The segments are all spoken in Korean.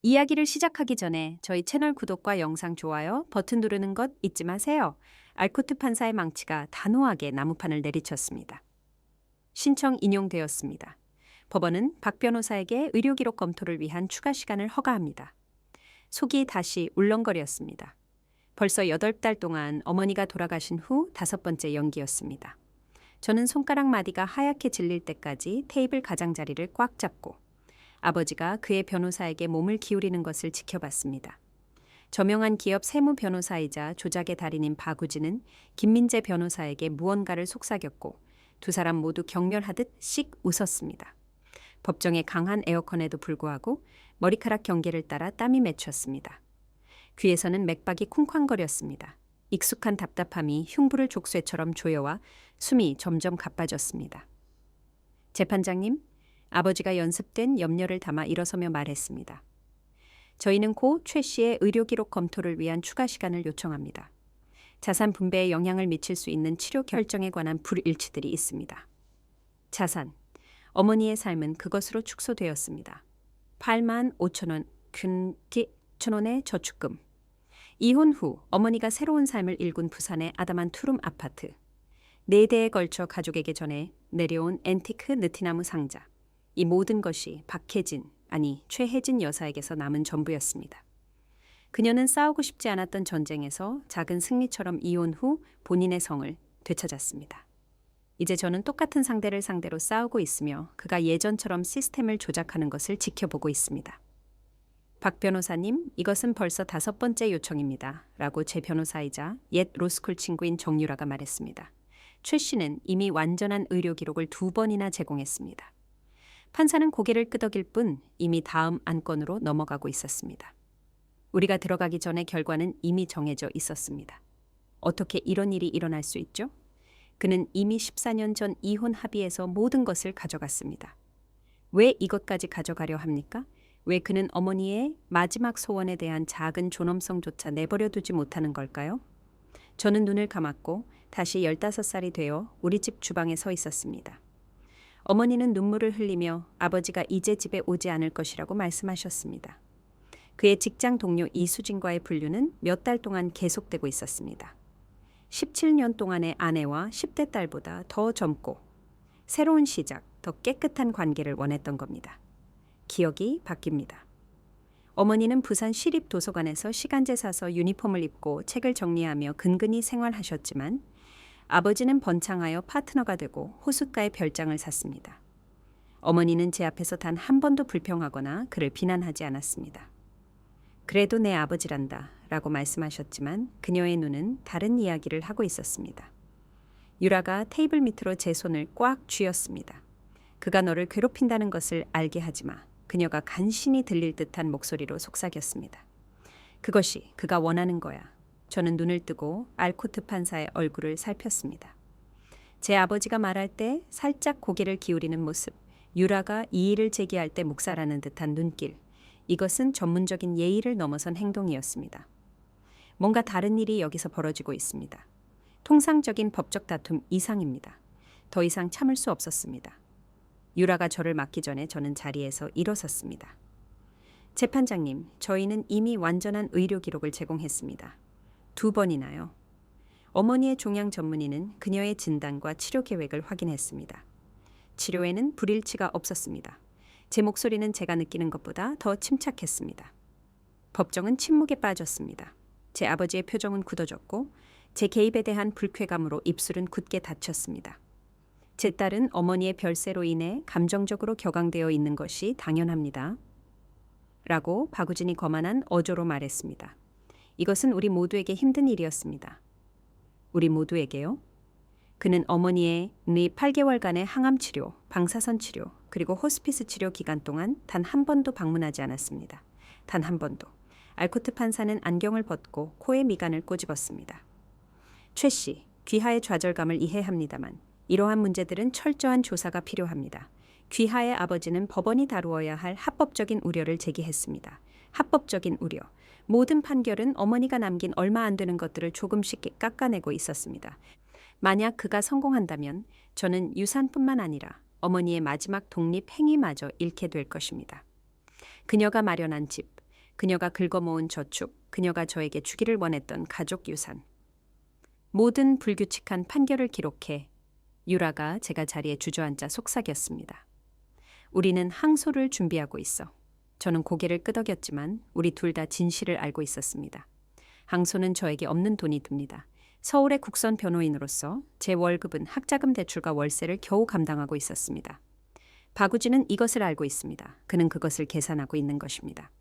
이야기를 시작하기 전에 저희 채널 구독과 영상 좋아요 버튼 누르는 것 잊지 마세요. 알코트 판사의 망치가 단호하게 나무판을 내리쳤습니다. 신청 인용되었습니다. 법원은 박 변호사에게 의료기록 검토를 위한 추가 시간을 허가합니다. 속이 다시 울렁거렸습니다. 벌써 8달 동안 어머니가 돌아가신 후 5번째 연기였습니다. 저는 손가락 마디가 하얗게 질릴 때까지 테이블 가장자리를 꽉 잡고 아버지가 그의 변호사에게 몸을 기울이는 것을 지켜봤습니다. 저명한 기업 세무 변호사이자 조작의 달인인 박우진은 김민재 변호사에게 무언가를 속삭였고 두 사람 모두 경멸하듯 씩 웃었습니다. 법정의 강한 에어컨에도 불구하고 머리카락 경계를 따라 땀이 맺혔습니다. 귀에서는 맥박이 쿵쾅거렸습니다. 익숙한 답답함이 흉부를 족쇄처럼 조여와 숨이 점점 가빠졌습니다. 재판장님, 아버지가 연습된 염려를 담아 일어서며 말했습니다. 저희는 고 최 씨의 의료기록 검토를 위한 추가 시간을 요청합니다. 자산 분배에 영향을 미칠 수 있는 치료 결정에 관한 불일치들이 있습니다. 자산, 어머니의 삶은 그것으로 축소되었습니다. 8만 5천 원, 근기 1,000원의 저축금. 이혼 후 어머니가 새로운 삶을 일군 부산의 아담한 투룸 아파트. 4대에 걸쳐 가족에게 전해 내려온 앤티크 느티나무 상자. 이 모든 것이 박혜진, 아니 최혜진 여사에게서 남은 전부였습니다. 그녀는 싸우고 싶지 않았던 전쟁에서 작은 승리처럼 이혼 후 본인의 성을 되찾았습니다. 이제 저는 똑같은 상대를 상대로 싸우고 있으며 그가 예전처럼 시스템을 조작하는 것을 지켜보고 있습니다. 박 변호사님, 이것은 벌써 5번째 요청입니다. 라고 제 변호사이자 옛 로스쿨 친구인 정유라가 말했습니다. 최 씨는 이미 완전한 의료 기록을 2번이나 제공했습니다. 판사는 고개를 끄덕일 뿐 이미 다음 안건으로 넘어가고 있었습니다. 우리가 들어가기 전에 결과는 이미 정해져 있었습니다. 어떻게 이런 일이 일어날 수 있죠? 그는 이미 14년 전 이혼 합의에서 모든 것을 가져갔습니다. 왜 이것까지 가져가려 합니까? 왜 그는 어머니의 마지막 소원에 대한 작은 존엄성조차 내버려두지 못하는 걸까요? 저는 눈을 감았고 다시 15살이 되어 우리 집 주방에 서 있었습니다. 어머니는 눈물을 흘리며 아버지가 이제 집에 오지 않을 것이라고 말씀하셨습니다. 그의 직장 동료 이수진과의 분류는 몇 달 동안 계속되고 있었습니다. 17년 동안의 아내와 10대 딸보다 더 젊고 새로운 시작, 더 깨끗한 관계를 원했던 겁니다. 기억이 바뀝니다. 어머니는 부산 시립도서관에서 시간제 사서 유니폼을 입고 책을 정리하며 근근히 생활하셨지만 아버지는 번창하여 파트너가 되고 호숫가에 별장을 샀습니다. 어머니는 제 앞에서 단 한 번도 불평하거나 그를 비난하지 않았습니다. 그래도 내 아버지란다 라고 말씀하셨지만 그녀의 눈은 다른 이야기를 하고 있었습니다. 유라가 테이블 밑으로 제 손을 꽉 쥐었습니다. 그가 너를 괴롭힌다는 것을 알게 하지 마. 그녀가 간신히 들릴 듯한 목소리로 속삭였습니다. 그것이 그가 원하는 거야. 저는 눈을 뜨고 알코트 판사의 얼굴을 살폈습니다. 제 아버지가 말할 때 살짝 고개를 기울이는 모습, 유라가 이의를 제기할 때 묵살하는 듯한 눈길, 이것은 전문적인 예의를 넘어선 행동이었습니다. 뭔가 다른 일이 여기서 벌어지고 있습니다. 통상적인 법적 다툼 이상입니다. 더 이상 참을 수 없었습니다. 유라가 저를 막기 전에 저는 자리에서 일어섰습니다. 재판장님, 저희는 이미 완전한 의료 기록을 제공했습니다. 2번이나요. 어머니의 종양 전문의는 그녀의 진단과 치료 계획을 확인했습니다. 치료에는 불일치가 없었습니다. 제 목소리는 제가 느끼는 것보다 더 침착했습니다. 법정은 침묵에 빠졌습니다. 제 아버지의 표정은 굳어졌고 제 개입에 대한 불쾌감으로 입술은 굳게 닫혔습니다. 제 딸은 어머니의 별세로 인해 감정적으로 격앙되어 있는 것이 당연합니다. 라고 박우진이 거만한 어조로 말했습니다. 이것은 우리 모두에게 힘든 일이었습니다. 우리 모두에게요? 그는 어머니의 8개월간의 항암 치료, 방사선 치료, 그리고 호스피스 치료 기간 동안 단 한 번도 방문하지 않았습니다. 단 한 번도. 알코트 판사는 안경을 벗고 코에 미간을 꼬집었습니다. 최 씨, 귀하의 좌절감을 이해합니다만 이러한 문제들은 철저한 조사가 필요합니다. 귀하의 아버지는 법원이 다루어야 할 합법적인 우려를 제기했습니다. 합법적인 우려. 모든 판결은 어머니가 남긴 얼마 안 되는 것들을 조금씩 깎아내고 있었습니다. 만약 그가 성공한다면 저는 유산뿐만 아니라 어머니의 마지막 독립 행위마저 잃게 될 것입니다. 그녀가 마련한 집, 그녀가 긁어모은 저축, 그녀가 저에게 주기를 원했던 가족 유산. 모든 불규칙한 판결을 기록해 유라가 제가 자리에 주저앉아 속삭였습니다. 우리는 항소를 준비하고 있어. 저는 고개를 끄덕였지만 우리 둘 다 진실을 알고 있었습니다. 항소는 저에게 없는 돈이 듭니다. 서울의 국선 변호인으로서 제 월급은 학자금 대출과 월세를 겨우 감당하고 있었습니다. 박우진은 이것을 알고 있습니다. 그는 그것을 계산하고 있는 것입니다.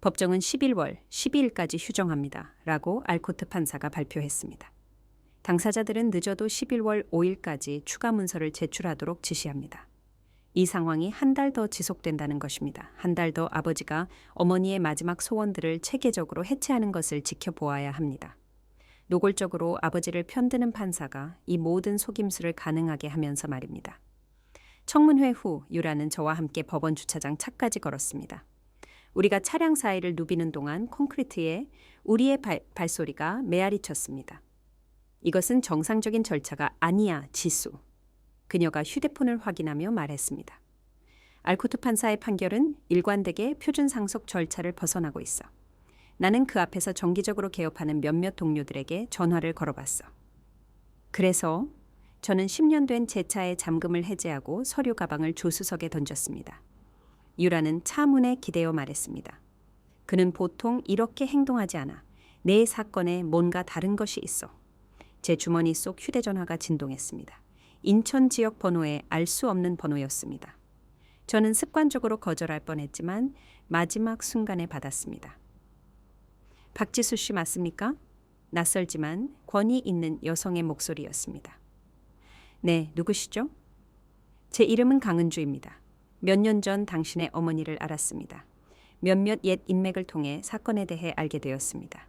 법정은 11월 12일까지 휴정합니다. 라고 알코트 판사가 발표했습니다. 당사자들은 늦어도 11월 5일까지 추가 문서를 제출하도록 지시합니다. 이 상황이 한 달 더 지속된다는 것입니다. 한 달 더 아버지가 어머니의 마지막 소원들을 체계적으로 해체하는 것을 지켜보아야 합니다. 노골적으로 아버지를 편드는 판사가 이 모든 속임수를 가능하게 하면서 말입니다. 청문회 후 유라는 저와 함께 법원 주차장 차까지 걸었습니다. 우리가 차량 사이를 누비는 동안 콘크리트에 우리의 발소리가 메아리 쳤습니다. 이것은 정상적인 절차가 아니야, 지수. 그녀가 휴대폰을 확인하며 말했습니다. 알코트 판사의 판결은 일관되게 표준 상속 절차를 벗어나고 있어. 나는 그 앞에서 정기적으로 개업하는 몇몇 동료들에게 전화를 걸어봤어. 그래서 저는 10년 된 제 차의 잠금을 해제하고 서류 가방을 조수석에 던졌습니다. 유라는 차 문에 기대어 말했습니다. 그는 보통 이렇게 행동하지 않아. 내 사건에 뭔가 다른 것이 있어. 제 주머니 속 휴대전화가 진동했습니다. 인천 지역 번호에 알 수 없는 번호였습니다. 저는 습관적으로 거절할 뻔했지만 마지막 순간에 받았습니다. 박지수 씨 맞습니까? 낯설지만 권위 있는 여성의 목소리였습니다. 네, 누구시죠? 제 이름은 강은주입니다. 몇 년 전 당신의 어머니를 알았습니다. 몇몇 옛 인맥을 통해 사건에 대해 알게 되었습니다.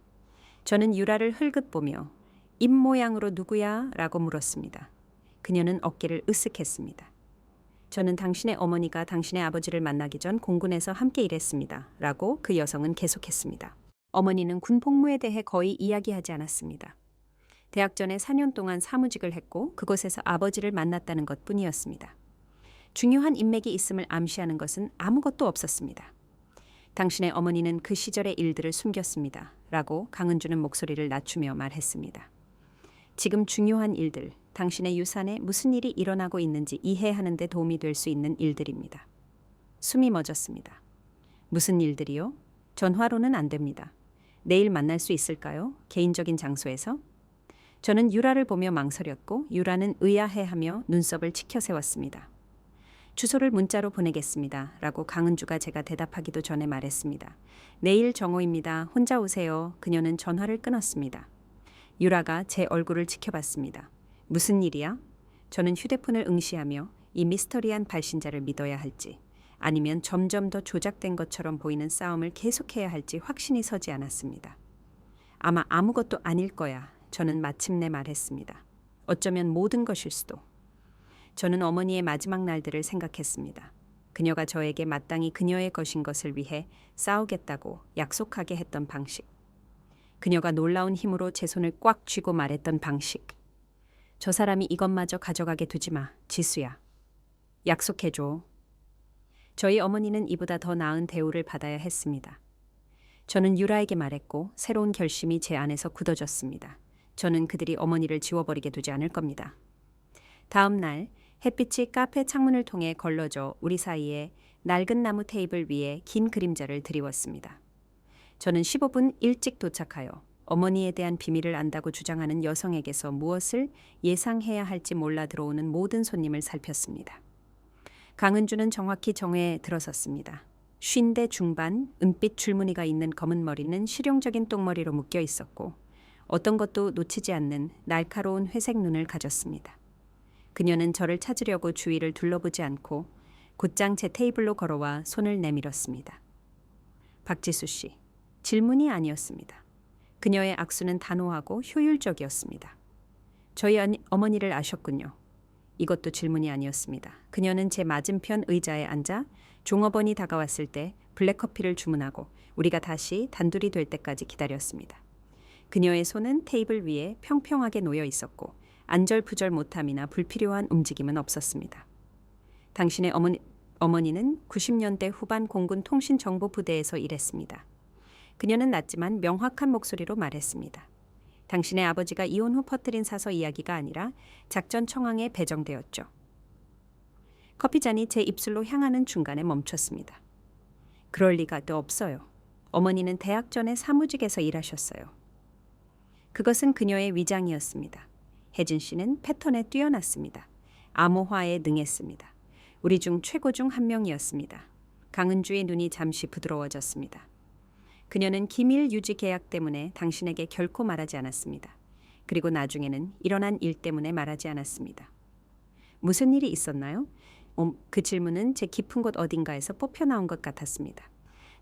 저는 유라를 흘끗 보며 입 모양으로 누구야? 라고 물었습니다. 그녀는 어깨를 으쓱했습니다. 저는 당신의 어머니가 당신의 아버지를 만나기 전 공군에서 함께 일했습니다. 라고 그 여성은 계속했습니다. 어머니는 군 복무에 대해 거의 이야기하지 않았습니다. 대학 전에 4년 동안 사무직을 했고 그곳에서 아버지를 만났다는 것뿐이었습니다. 중요한 인맥이 있음을 암시하는 것은 아무것도 없었습니다. 당신의 어머니는 그 시절의 일들을 숨겼습니다. 라고 강은주는 목소리를 낮추며 말했습니다. 지금 중요한 일들, 당신의 유산에 무슨 일이 일어나고 있는지 이해하는 데 도움이 될 수 있는 일들입니다. 숨이 멎었습니다. 무슨 일들이요? 전화로는 안 됩니다. 내일 만날 수 있을까요? 개인적인 장소에서? 저는 유라를 보며 망설였고 유라는 의아해하며 눈썹을 치켜 세웠습니다. 주소를 문자로 보내겠습니다. 라고 강은주가 제가 대답하기도 전에 말했습니다. 내일 정오입니다. 혼자 오세요. 그녀는 전화를 끊었습니다. 유라가 제 얼굴을 지켜봤습니다. 무슨 일이야? 저는 휴대폰을 응시하며 이 미스터리한 발신자를 믿어야 할지 아니면 점점 더 조작된 것처럼 보이는 싸움을 계속해야 할지 확신이 서지 않았습니다. 아마 아무것도 아닐 거야. 저는 마침내 말했습니다. 어쩌면 모든 것일 수도. 저는 어머니의 마지막 날들을 생각했습니다. 그녀가 저에게 마땅히 그녀의 것인 것을 위해 싸우겠다고 약속하게 했던 방식. 그녀가 놀라운 힘으로 제 손을 꽉 쥐고 말했던 방식. 저 사람이 이것마저 가져가게 두지 마, 지수야. 약속해줘. 저희 어머니는 이보다 더 나은 대우를 받아야 했습니다. 저는 유라에게 말했고 새로운 결심이 제 안에서 굳어졌습니다. 저는 그들이 어머니를 지워버리게 두지 않을 겁니다. 다음 날 햇빛이 카페 창문을 통해 걸러져 우리 사이에 낡은 나무 테이블 위에 긴 그림자를 드리웠습니다. 저는 15분 일찍 도착하여 어머니에 대한 비밀을 안다고 주장하는 여성에게서 무엇을 예상해야 할지 몰라 들어오는 모든 손님을 살폈습니다. 강은주는 정확히 정회에 들어섰습니다. 50대 중반, 은빛 줄무늬가 있는 검은 머리는 실용적인 똥머리로 묶여 있었고 어떤 것도 놓치지 않는 날카로운 회색 눈을 가졌습니다. 그녀는 저를 찾으려고 주위를 둘러보지 않고 곧장 제 테이블로 걸어와 손을 내밀었습니다. 박지수 씨, 질문이 아니었습니다. 그녀의 악수는 단호하고 효율적이었습니다. 저희 어머니를 아셨군요. 이것도 질문이 아니었습니다. 그녀는 제 맞은편 의자에 앉아 종업원이 다가왔을 때 블랙커피를 주문하고 우리가 다시 단둘이 될 때까지 기다렸습니다. 그녀의 손은 테이블 위에 평평하게 놓여 있었고 안절부절 못함이나 불필요한 움직임은 없었습니다. 당신의 어머니는 90년대 후반 공군 통신정보부대에서 일했습니다. 그녀는 낮지만 명확한 목소리로 말했습니다. 당신의 아버지가 이혼 후 퍼뜨린 사서 이야기가 아니라 작전 청왕에 배정되었죠. 커피잔이 제 입술로 향하는 중간에 멈췄습니다. 그럴 리가 또 없어요. 어머니는 대학 전에 사무직에서 일하셨어요. 그것은 그녀의 위장이었습니다. 혜진 씨는 패턴에 뛰어났습니다. 암호화에 능했습니다. 우리 중 최고 중 한 명이었습니다. 강은주의 눈이 잠시 부드러워졌습니다. 그녀는 기밀 유지 계약 때문에 당신에게 결코 말하지 않았습니다. 그리고 나중에는 일어난 일 때문에 말하지 않았습니다. 무슨 일이 있었나요? 그 질문은 제 깊은 곳 어딘가에서 뽑혀 나온 것 같았습니다.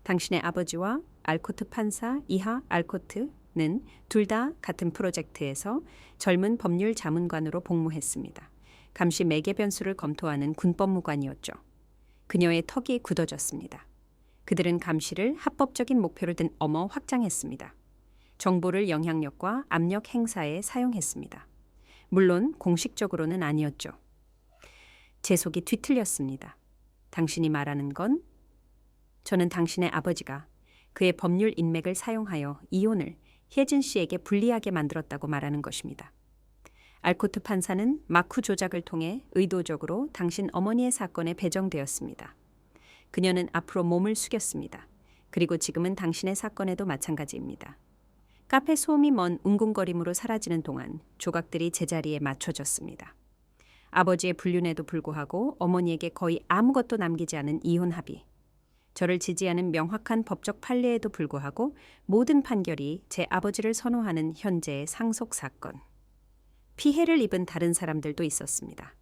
당신의 아버지와 알코트 판사 이하 알코트는 둘 다 같은 프로젝트에서 젊은 법률 자문관으로 복무했습니다. 감시 매개 변수를 검토하는 군법무관이었죠. 그녀의 턱이 굳어졌습니다. 그들은 감시를 합법적인 목표로 든 확장했습니다. 정보를 영향력과 압력 행사에 사용했습니다. 물론 공식적으로는 아니었죠. 제 속이 뒤틀렸습니다. 당신이 말하는 건 저는 당신의 아버지가 그의 법률 인맥을 사용하여 이혼을 혜진 씨에게 불리하게 만들었다고 말하는 것입니다. 알코트 판사는 마쿠 조작을 통해 의도적으로 당신 어머니의 사건에 배정되었습니다. 그녀는 앞으로 몸을 숙였습니다. 그리고 지금은 당신의 사건에도 마찬가지입니다. 카페 소음이 먼 웅궁거림으로 사라지는 동안 조각들이 제자리에 맞춰졌습니다. 아버지의 불륜에도 불구하고 어머니에게 거의 아무것도 남기지 않은 이혼 합의. 저를 지지하는 명확한 법적 판례에도 불구하고 모든 판결이 제 아버지를 선호하는 현재의 상속 사건. 피해를 입은 다른 사람들도 있었습니다.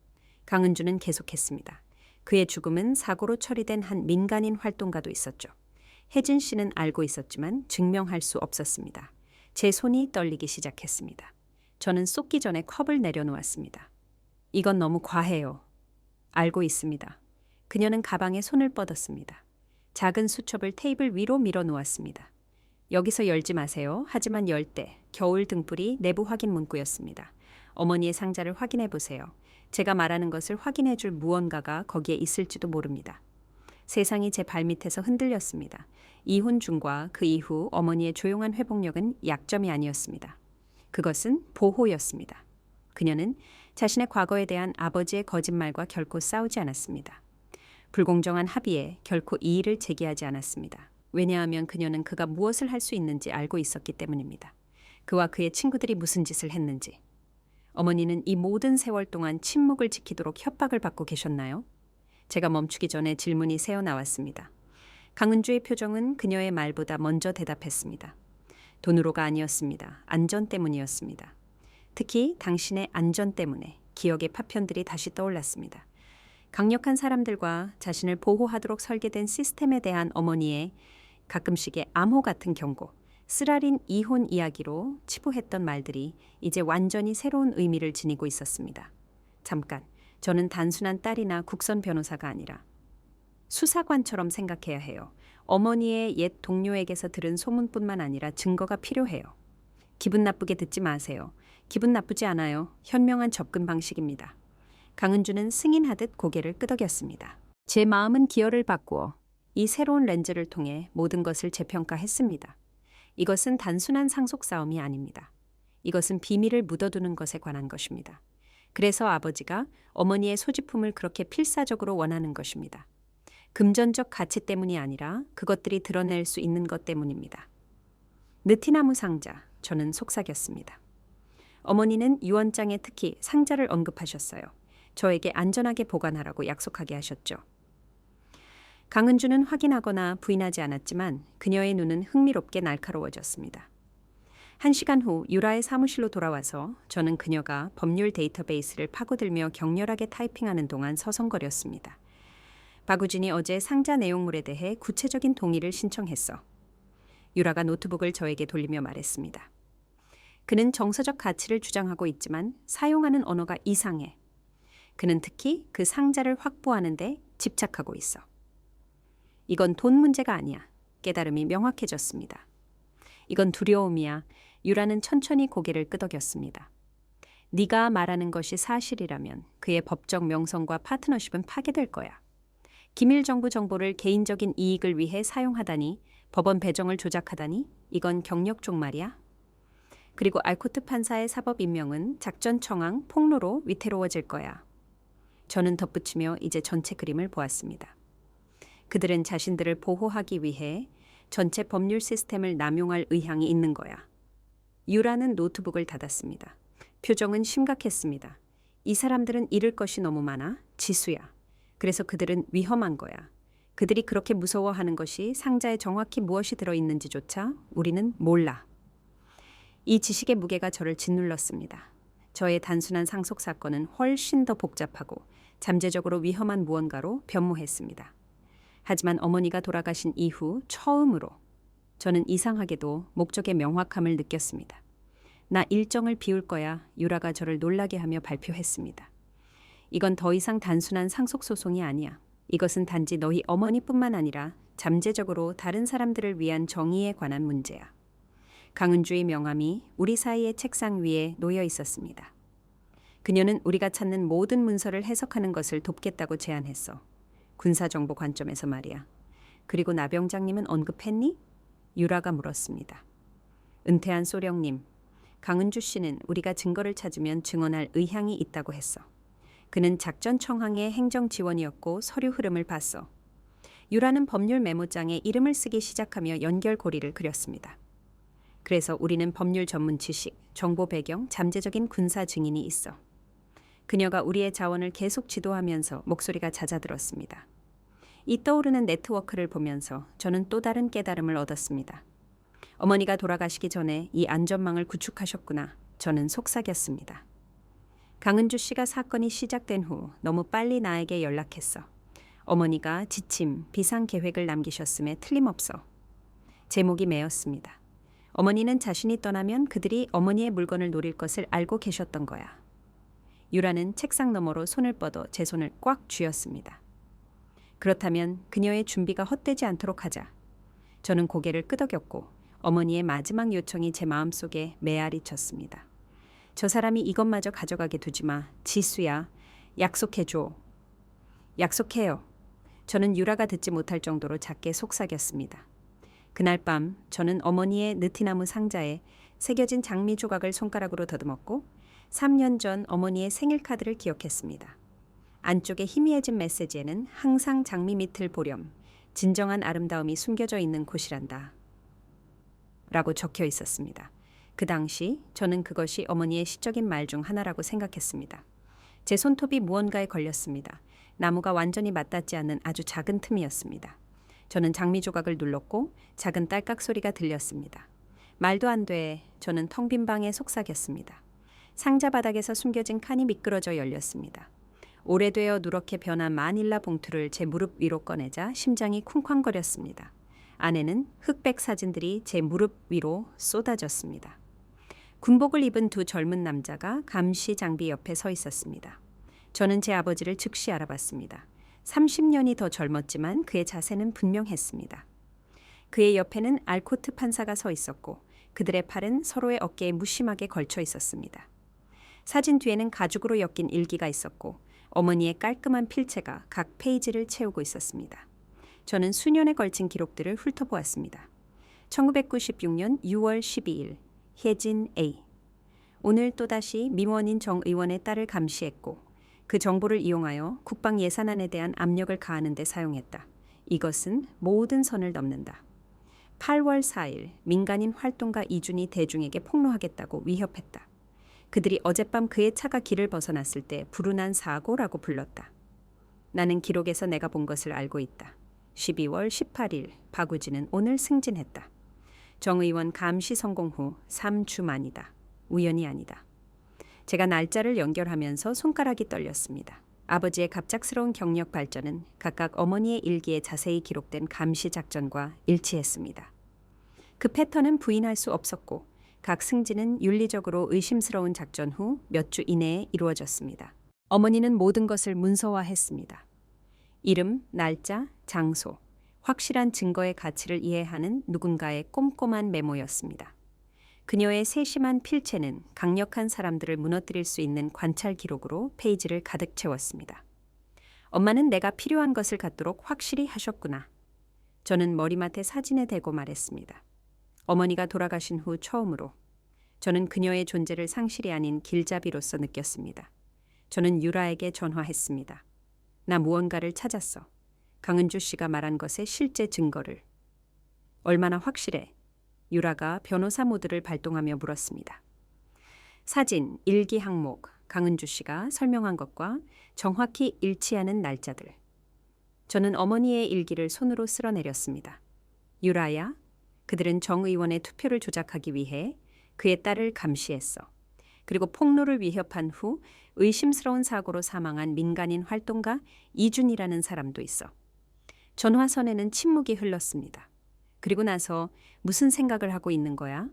강은주는 계속했습니다. 그의 죽음은 사고로 처리된 한 민간인 활동가도 있었죠. 혜진 씨는 알고 있었지만 증명할 수 없었습니다. 제 손이 떨리기 시작했습니다. 저는 쏟기 전에 컵을 내려놓았습니다. 이건 너무 과해요. 알고 있습니다. 그녀는 가방에 손을 뻗었습니다. 작은 수첩을 테이블 위로 밀어 놓았습니다. 여기서 열지 마세요. 하지만 열 때 겨울 등불이 내부 확인 문구였습니다. 어머니의 상자를 확인해 보세요. 제가 말하는 것을 확인해 줄 무언가가 거기에 있을지도 모릅니다. 세상이 제 발밑에서 흔들렸습니다. 이혼 중과 그 이후 어머니의 조용한 회복력은 약점이 아니었습니다. 그것은 보호였습니다. 그녀는 자신의 과거에 대한 아버지의 거짓말과 결코 싸우지 않았습니다. 불공정한 합의에 결코 이의를 제기하지 않았습니다. 왜냐하면 그녀는 그가 무엇을 할 수 있는지 알고 있었기 때문입니다. 그와 그의 친구들이 무슨 짓을 했는지. 어머니는 이 모든 세월 동안 침묵을 지키도록 협박을 받고 계셨나요? 제가 멈추기 전에 질문이 새어나왔습니다. 강은주의 표정은 그녀의 말보다 먼저 대답했습니다. 돈으로가 아니었습니다. 안전 때문이었습니다. 특히 당신의 안전 때문에 기억의 파편들이 다시 떠올랐습니다. 강력한 사람들과 자신을 보호하도록 설계된 시스템에 대한 어머니의 가끔씩의 암호 같은 경고, 쓰라린 이혼 이야기로 치부했던 말들이 이제 완전히 새로운 의미를 지니고 있었습니다. 잠깐, 저는 단순한 딸이나 국선 변호사가 아니라 수사관처럼 생각해야 해요. 어머니의 옛 동료에게서 들은 소문뿐만 아니라 증거가 필요해요. 기분 나쁘게 듣지 마세요. 기분 나쁘지 않아요. 현명한 접근 방식입니다. 강은주는 승인하듯 고개를 끄덕였습니다. 제 마음은 기어를 바꾸어 이 새로운 렌즈를 통해 모든 것을 재평가했습니다. 이것은 단순한 상속 싸움이 아닙니다. 이것은 비밀을 묻어두는 것에 관한 것입니다. 그래서 아버지가 어머니의 소지품을 그렇게 필사적으로 원하는 것입니다. 금전적 가치 때문이 아니라 그것들이 드러낼 수 있는 것 때문입니다. 느티나무 상자, 저는 속삭였습니다. 어머니는 유언장에 특히 상자를 언급하셨어요. 저에게 안전하게 보관하라고 약속하게 하셨죠. 강은주는 확인하거나 부인하지 않았지만 그녀의 눈은 흥미롭게 날카로워졌습니다. 1시간 후 유라의 사무실로 돌아와서 저는 그녀가 법률 데이터베이스를 파고들며 격렬하게 타이핑하는 동안 서성거렸습니다. 박우진이 어제 상자 내용물에 대해 구체적인 동의를 신청했어. 유라가 노트북을 저에게 돌리며 말했습니다. 그는 정서적 가치를 주장하고 있지만 사용하는 언어가 이상해. 그는 특히 그 상자를 확보하는 데 집착하고 있어. 이건 돈 문제가 아니야. 깨달음이 명확해졌습니다. 이건 두려움이야. 유라는 천천히 고개를 끄덕였습니다. 네가 말하는 것이 사실이라면 그의 법적 명성과 파트너십은 파괴될 거야. 기밀정부 정보를 개인적인 이익을 위해 사용하다니 법원 배정을 조작하다니 이건 경력 종말이야. 그리고 알코트 판사의 사법 임명은 작전 청항 폭로로 위태로워질 거야. 저는 덧붙이며 이제 전체 그림을 보았습니다. 그들은 자신들을 보호하기 위해 전체 법률 시스템을 남용할 의향이 있는 거야. 유라는 노트북을 닫았습니다. 표정은 심각했습니다. 이 사람들은 잃을 것이 너무 많아. 지수야. 그래서 그들은 위험한 거야. 그들이 그렇게 무서워하는 것이 상자에 정확히 무엇이 들어있는지조차 우리는 몰라. 이 지식의 무게가 저를 짓눌렀습니다. 저의 단순한 상속 사건은 훨씬 더 복잡하고 잠재적으로 위험한 무언가로 변모했습니다. 하지만 어머니가 돌아가신 이후 처음으로 저는 이상하게도 목적의 명확함을 느꼈습니다. 나 일정을 비울 거야. 유라가 저를 놀라게 하며 발표했습니다. 이건 더 이상 단순한 상속소송이 아니야. 이것은 단지 너희 어머니뿐만 아니라 잠재적으로 다른 사람들을 위한 정의에 관한 문제야. 강은주의 명함이 우리 사이의 책상 위에 놓여 있었습니다. 그녀는 우리가 찾는 모든 문서를 해석하는 것을 돕겠다고 제안했어. 군사정보 관점에서 말이야. 그리고 나병장님은 언급했니? 유라가 물었습니다. 은퇴한 소령님, 강은주 씨는 우리가 증거를 찾으면 증언할 의향이 있다고 했어. 그는 작전 청항의 행정 지원이었고 서류 흐름을 봤어. 유라는 법률 메모장에 이름을 쓰기 시작하며 연결고리를 그렸습니다. 그래서 우리는 법률 전문 지식, 정보 배경, 잠재적인 군사 증인이 있어. 그녀가 우리의 자원을 계속 지도하면서 목소리가 잦아들었습니다. 이 떠오르는 네트워크를 보면서 저는 또 다른 깨달음을 얻었습니다. 어머니가 돌아가시기 전에 이 안전망을 구축하셨구나. 저는 속삭였습니다. 강은주 씨가 사건이 시작된 후 너무 빨리 나에게 연락했어. 어머니가 지침, 비상 계획을 남기셨음에 틀림없어. 제목이 매였습니다. 어머니는 자신이 떠나면 그들이 어머니의 물건을 노릴 것을 알고 계셨던 거야. 유라는 책상 너머로 손을 뻗어 제 손을 꽉 쥐었습니다. 그렇다면 그녀의 준비가 헛되지 않도록 하자. 저는 고개를 끄덕였고 어머니의 마지막 요청이 제 마음속에 메아리 쳤습니다. 저 사람이 이것마저 가져가게 두지 마. 지수야. 약속해줘. 약속해요. 저는 유라가 듣지 못할 정도로 작게 속삭였습니다. 그날 밤 저는 어머니의 느티나무 상자에 새겨진 장미 조각을 손가락으로 더듬었고 3년 전 어머니의 생일 카드를 기억했습니다. 안쪽에 희미해진 메시지에는 항상 장미 밑을 보렴. 진정한 아름다움이 숨겨져 있는 곳이란다. 라고 적혀 있었습니다. 그 당시 저는 그것이 어머니의 시적인 말 중 하나라고 생각했습니다. 제 손톱이 무언가에 걸렸습니다. 나무가 완전히 맞닿지 않는 아주 작은 틈이었습니다. 저는 장미 조각을 눌렀고 작은 딸깍 소리가 들렸습니다. 말도 안 돼. 저는 텅 빈 방에 속삭였습니다. 상자 바닥에서 숨겨진 칸이 미끄러져 열렸습니다. 오래되어 누렇게 변한 마닐라 봉투를 제 무릎 위로 꺼내자 심장이 쿵쾅거렸습니다. 안에는 흑백 사진들이 제 무릎 위로 쏟아졌습니다. 군복을 입은 두 젊은 남자가 감시 장비 옆에 서 있었습니다. 저는 제 아버지를 즉시 알아봤습니다. 30년이 더 젊었지만 그의 자세는 분명했습니다. 그의 옆에는 알코트 판사가 서 있었고 그들의 팔은 서로의 어깨에 무심하게 걸쳐 있었습니다. 사진 뒤에는 가죽으로 엮인 일기가 있었고 어머니의 깔끔한 필체가 각 페이지를 채우고 있었습니다. 저는 수년에 걸친 기록들을 훑어보았습니다. 1996년 6월 12일 혜진 A. 오늘 또다시 민원인 정 의원의 딸을 감시했고 그 정보를 이용하여 국방 예산안에 대한 압력을 가하는 데 사용했다. 이것은 모든 선을 넘는다. 8월 4일 민간인 활동가 이준이 대중에게 폭로하겠다고 위협했다. 그들이 어젯밤 그의 차가 길을 벗어났을 때 불운한 사고라고 불렀다. 나는 기록에서 내가 본 것을 알고 있다. 12월 18일 박우진은 오늘 승진했다. 정 의원 감시 성공 후 3주 만이다. 우연이 아니다. 제가 날짜를 연결하면서 손가락이 떨렸습니다. 아버지의 갑작스러운 경력 발전은 각각 어머니의 일기에 자세히 기록된 감시 작전과 일치했습니다. 그 패턴은 부인할 수 없었고 각 승진은 윤리적으로 의심스러운 작전 후 몇 주 이내에 이루어졌습니다. 어머니는 모든 것을 문서화했습니다. 이름, 날짜, 장소, 확실한 증거의 가치를 이해하는 누군가의 꼼꼼한 메모였습니다. 그녀의 세심한 필체는 강력한 사람들을 무너뜨릴 수 있는 관찰 기록으로 페이지를 가득 채웠습니다. 엄마는 내가 필요한 것을 갖도록 확실히 하셨구나. 저는 머리맡에 사진에 대고 말했습니다. 어머니가 돌아가신 후 처음으로 저는 그녀의 존재를 상실이 아닌 길잡이로서 느꼈습니다. 저는 유라에게 전화했습니다. 나 무언가를 찾았어. 강은주 씨가 말한 것의 실제 증거를. 얼마나 확실해? 유라가 변호사 모드를 발동하며 물었습니다. 사진, 일기 항목, 강은주 씨가 설명한 것과 정확히 일치하는 날짜들. 저는 어머니의 일기를 손으로 쓸어내렸습니다. 유라야, 그들은 정 의원의 투표를 조작하기 위해 그의 딸을 감시했어. 그리고 폭로를 위협한 후 의심스러운 사고로 사망한 민간인 활동가 이준이라는 사람도 있어. 전화선에는 침묵이 흘렀습니다. 그리고 나서 무슨 생각을 하고 있는 거야?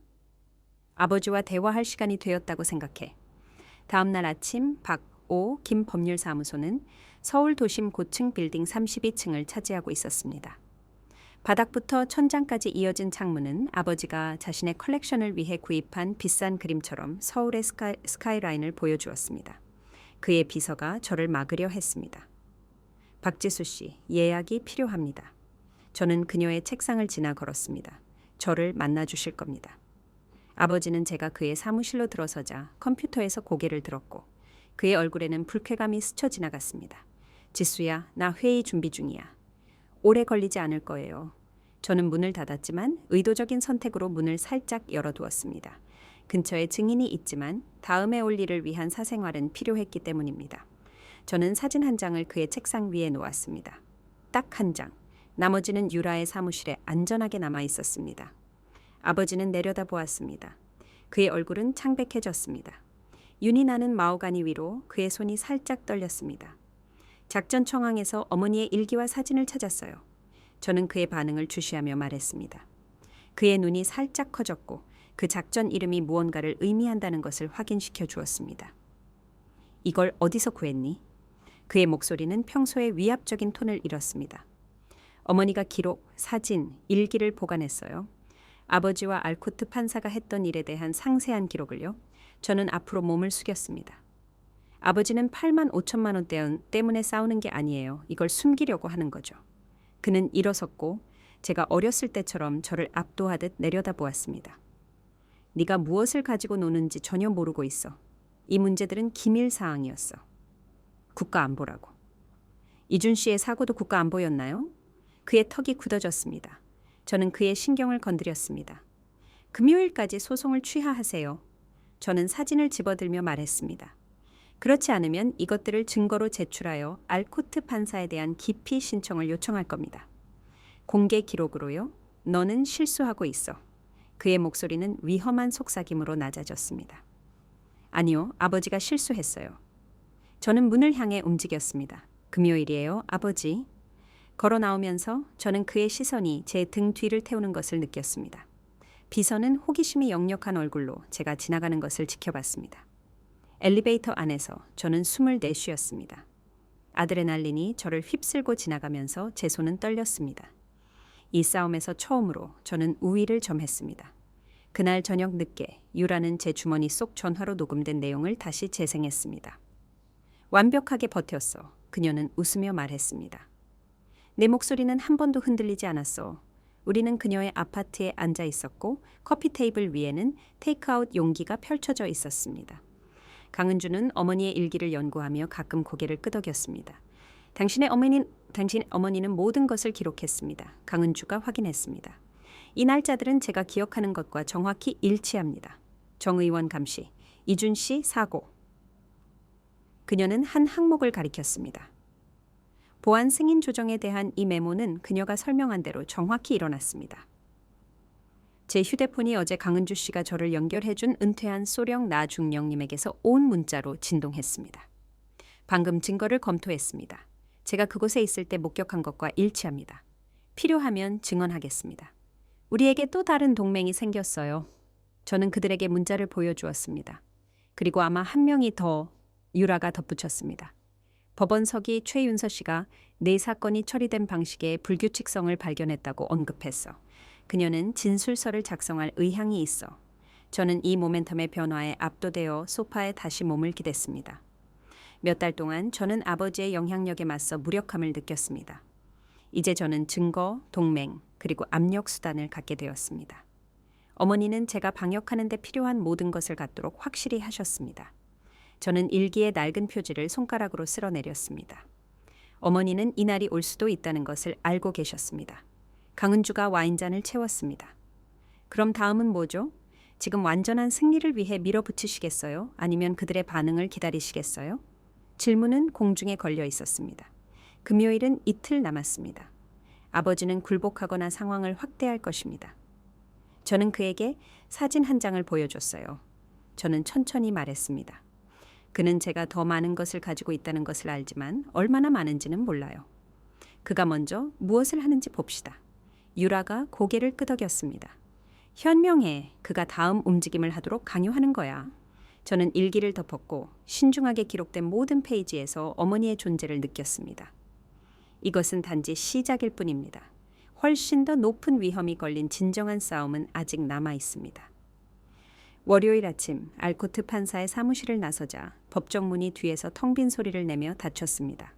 아버지와 대화할 시간이 되었다고 생각해. 다음 날 아침 박오 김 법률사무소는 서울 도심 고층 빌딩 32층을 차지하고 있었습니다. 바닥부터 천장까지 이어진 창문은 아버지가 자신의 컬렉션을 위해 구입한 비싼 그림처럼 서울의 스카이라인을 보여주었습니다. 그의 비서가 저를 막으려 했습니다. 박지수 씨, 예약이 필요합니다. 저는 그녀의 책상을 지나 걸었습니다. 저를 만나주실 겁니다. 아버지는 제가 그의 사무실로 들어서자 컴퓨터에서 고개를 들었고 그의 얼굴에는 불쾌감이 스쳐 지나갔습니다. 지수야, 나 회의 준비 중이야. 오래 걸리지 않을 거예요. 저는 문을 닫았지만 의도적인 선택으로 문을 살짝 열어두었습니다. 근처에 증인이 있지만 다음에 올 일을 위한 사생활은 필요했기 때문입니다. 저는 사진 한 장을 그의 책상 위에 놓았습니다. 딱 한 장. 나머지는 유라의 사무실에 안전하게 남아 있었습니다. 아버지는 내려다보았습니다. 그의 얼굴은 창백해졌습니다. 윤이 나는 마호가니 위로 그의 손이 살짝 떨렸습니다. 작전 청항에서 어머니의 일기와 사진을 찾았어요. 저는 그의 반응을 주시하며 말했습니다. 그의 눈이 살짝 커졌고 그 작전 이름이 무언가를 의미한다는 것을 확인시켜 주었습니다. 이걸 어디서 구했니? 그의 목소리는 평소의 위압적인 톤을 잃었습니다. 어머니가 기록, 사진, 일기를 보관했어요. 아버지와 알코트 판사가 했던 일에 대한 상세한 기록을요. 저는 앞으로 몸을 숙였습니다. 아버지는 8만 5천만 원 때문에 싸우는 게 아니에요. 이걸 숨기려고 하는 거죠. 그는 일어섰고 제가 어렸을 때처럼 저를 압도하듯 내려다보았습니다. 네가 무엇을 가지고 노는지 전혀 모르고 있어. 이 문제들은 기밀 사항이었어. 국가안보라고. 이준 씨의 사고도 국가안보였나요? 그의 턱이 굳어졌습니다. 저는 그의 신경을 건드렸습니다. 금요일까지 소송을 취하하세요. 저는 사진을 집어들며 말했습니다. 그렇지 않으면 이것들을 증거로 제출하여 알코트 판사에 대한 기피 신청을 요청할 겁니다. 공개 기록으로요. 너는 실수하고 있어. 그의 목소리는 위험한 속삭임으로 낮아졌습니다. 아니요, 아버지가 실수했어요. 저는 문을 향해 움직였습니다. 금요일이에요, 아버지. 걸어 나오면서 저는 그의 시선이 제 등 뒤를 태우는 것을 느꼈습니다. 비서는 호기심이 역력한 얼굴로 제가 지나가는 것을 지켜봤습니다. 엘리베이터 안에서 저는 숨을 내쉬었습니다. 아드레날린이 저를 휩쓸고 지나가면서 제 손은 떨렸습니다. 이 싸움에서 처음으로 저는 우위를 점했습니다. 그날 저녁 늦게 유라는 제 주머니 속 전화로 녹음된 내용을 다시 재생했습니다. 완벽하게 버텼어. 그녀는 웃으며 말했습니다. 내 목소리는 한 번도 흔들리지 않았어. 우리는 그녀의 아파트에 앉아 있었고 커피 테이블 위에는 테이크아웃 용기가 펼쳐져 있었습니다. 강은주는 어머니의 일기를 연구하며 가끔 고개를 끄덕였습니다. 당신 어머니는 모든 것을 기록했습니다. 강은주가 확인했습니다. 이 날짜들은 제가 기억하는 것과 정확히 일치합니다. 정 의원 감시, 이준 씨 사고. 그녀는 한 항목을 가리켰습니다. 보안 승인 조정에 대한 이 메모는 그녀가 설명한 대로 정확히 일어났습니다. 제 휴대폰이 어제 강은주 씨가 저를 연결해준 은퇴한 소령 나중령님에게서 온 문자로 진동했습니다. 방금 증거를 검토했습니다. 제가 그곳에 있을 때 목격한 것과 일치합니다. 필요하면 증언하겠습니다. 우리에게 또 다른 동맹이 생겼어요. 저는 그들에게 문자를 보여주었습니다. 그리고 아마 한 명이 더 유라가 덧붙였습니다. 법원석이 최윤서 씨가 내 사건이 처리된 방식의 불규칙성을 발견했다고 언급했어. 그녀는 진술서를 작성할 의향이 있어. 저는 이 모멘텀의 변화에 압도되어 소파에 다시 몸을 기댔습니다. 몇 달 동안 저는 아버지의 영향력에 맞서 무력함을 느꼈습니다. 이제 저는 증거, 동맹, 그리고 압력 수단을 갖게 되었습니다. 어머니는 제가 방역하는 데 필요한 모든 것을 갖도록 확실히 하셨습니다. 저는 일기의 낡은 표지를 손가락으로 쓸어내렸습니다. 어머니는 이날이 올 수도 있다는 것을 알고 계셨습니다. 강은주가 와인잔을 채웠습니다. 그럼 다음은 뭐죠? 지금 완전한 승리를 위해 밀어붙이시겠어요? 아니면 그들의 반응을 기다리시겠어요? 질문은 공중에 걸려 있었습니다. 금요일은 이틀 남았습니다. 아버지는 굴복하거나 상황을 확대할 것입니다. 저는 그에게 사진 한 장을 보여줬어요. 저는 천천히 말했습니다. 그는 제가 더 많은 것을 가지고 있다는 것을 알지만 얼마나 많은지는 몰라요. 그가 먼저 무엇을 하는지 봅시다. 유라가 고개를 끄덕였습니다. 현명해. 그가 다음 움직임을 하도록 강요하는 거야. 저는 일기를 덮었고 신중하게 기록된 모든 페이지에서 어머니의 존재를 느꼈습니다. 이것은 단지 시작일 뿐입니다. 훨씬 더 높은 위험이 걸린 진정한 싸움은 아직 남아 있습니다. 월요일 아침 알코트 판사의 사무실을 나서자 법정문이 뒤에서 텅 빈 소리를 내며 닫혔습니다.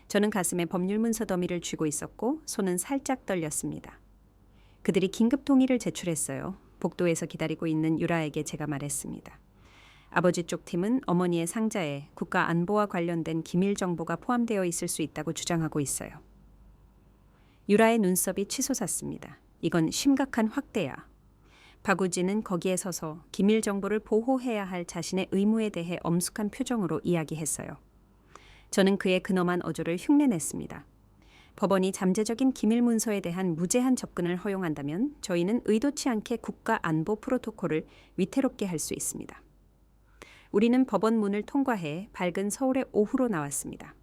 저는 가슴에 법률 문서 더미를 쥐고 있었고 손은 살짝 떨렸습니다. 그들이 긴급 동의를 제출했어요. 복도에서 기다리고 있는 유라에게 제가 말했습니다. 아버지 쪽 팀은 어머니의 상자에 국가 안보와 관련된 기밀 정보가 포함되어 있을 수 있다고 주장하고 있어요. 유라의 눈썹이 치솟았습니다. 이건 심각한 확대야. 박우진은 거기에 서서 기밀 정보를 보호해야 할 자신의 의무에 대해 엄숙한 표정으로 이야기했어요. 저는 그의 근엄한 어조를 흉내냈습니다. 법원이 잠재적인 기밀 문서에 대한 무제한 접근을 허용한다면 저희는 의도치 않게 국가 안보 프로토콜을 위태롭게 할 수 있습니다. 우리는 법원 문을 통과해 밝은 서울의 오후로 나왔습니다.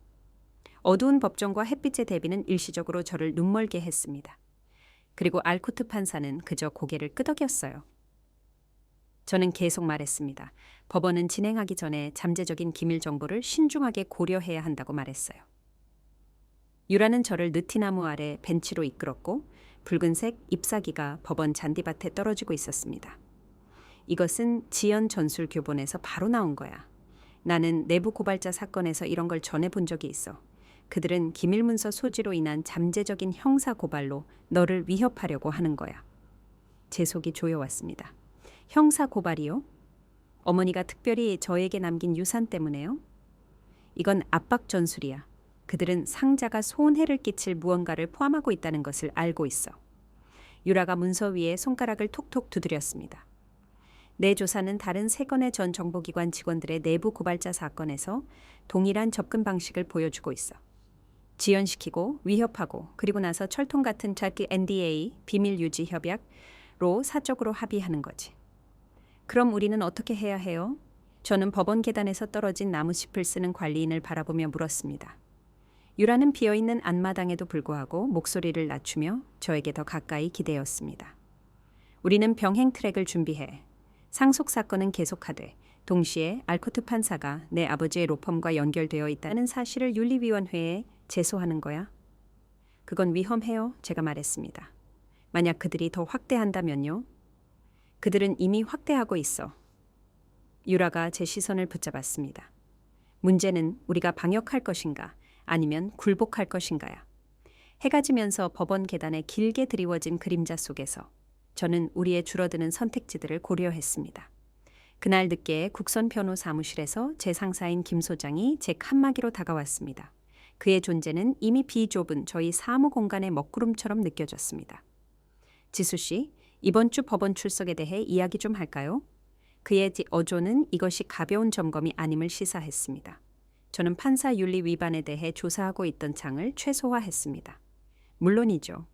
어두운 법정과 햇빛의 대비는 일시적으로 저를 눈멀게 했습니다. 그리고 알코트 판사는 그저 고개를 끄덕였어요. 저는 계속 말했습니다. 법원은 진행하기 전에 잠재적인 기밀 정보를 신중하게 고려해야 한다고 말했어요. 유라는 저를 느티나무 아래 벤치로 이끌었고 붉은색 잎사귀가 법원 잔디밭에 떨어지고 있었습니다. 이것은 지연 전술 교본에서 바로 나온 거야. 나는 내부 고발자 사건에서 이런 걸 전해본 적이 있어. 그들은 기밀문서 소지로 인한 잠재적인 형사 고발로 너를 위협하려고 하는 거야. 제 속이 조여왔습니다. 형사 고발이요? 어머니가 특별히 저에게 남긴 유산 때문에요? 이건 압박 전술이야. 그들은 상자가 손해를 끼칠 무언가를 포함하고 있다는 것을 알고 있어. 유라가 문서 위에 손가락을 톡톡 두드렸습니다. 내 조사는 다른 3건의 전 정보기관 직원들의 내부 고발자 사건에서 동일한 접근 방식을 보여주고 있어. 지연시키고 위협하고 그리고 나서 철통 같은 자기 NDA, 비밀 유지 협약로 사적으로 합의하는 거지. 그럼 우리는 어떻게 해야 해요? 저는 법원 계단에서 떨어진 나무잎을 쓰는 관리인을 바라보며 물었습니다. 유라는 비어있는 안마당에도 불구하고 목소리를 낮추며 저에게 더 가까이 기대었습니다. 우리는 병행 트랙을 준비해. 상속 사건은 계속하되 동시에 알코트 판사가 내 아버지의 로펌과 연결되어 있다는 사실을 윤리위원회에 제소하는 거야. 그건 위험해요. 제가 말했습니다. 만약 그들이 더 확대한다면요? 그들은 이미 확대하고 있어. 유라가 제 시선을 붙잡았습니다. 문제는 우리가 방역할 것인가 아니면 굴복할 것인가야. 해가 지면서 법원 계단에 길게 드리워진 그림자 속에서 저는 우리의 줄어드는 선택지들을 고려했습니다. 그날 늦게 국선 변호 사무실에서 제 상사인 김 소장이 제 칸막이로 다가왔습니다. 그의 존재는 이미 비좁은 저희 사무 공간의 먹구름처럼 느껴졌습니다. 지수 씨, 이번 주 법원 출석에 대해 이야기 좀 할까요? 그의 어조는 이것이 가벼운 점검이 아님을 시사했습니다. 저는 판사 윤리 위반에 대해 조사하고 있던 장을 최소화했습니다. 물론이죠.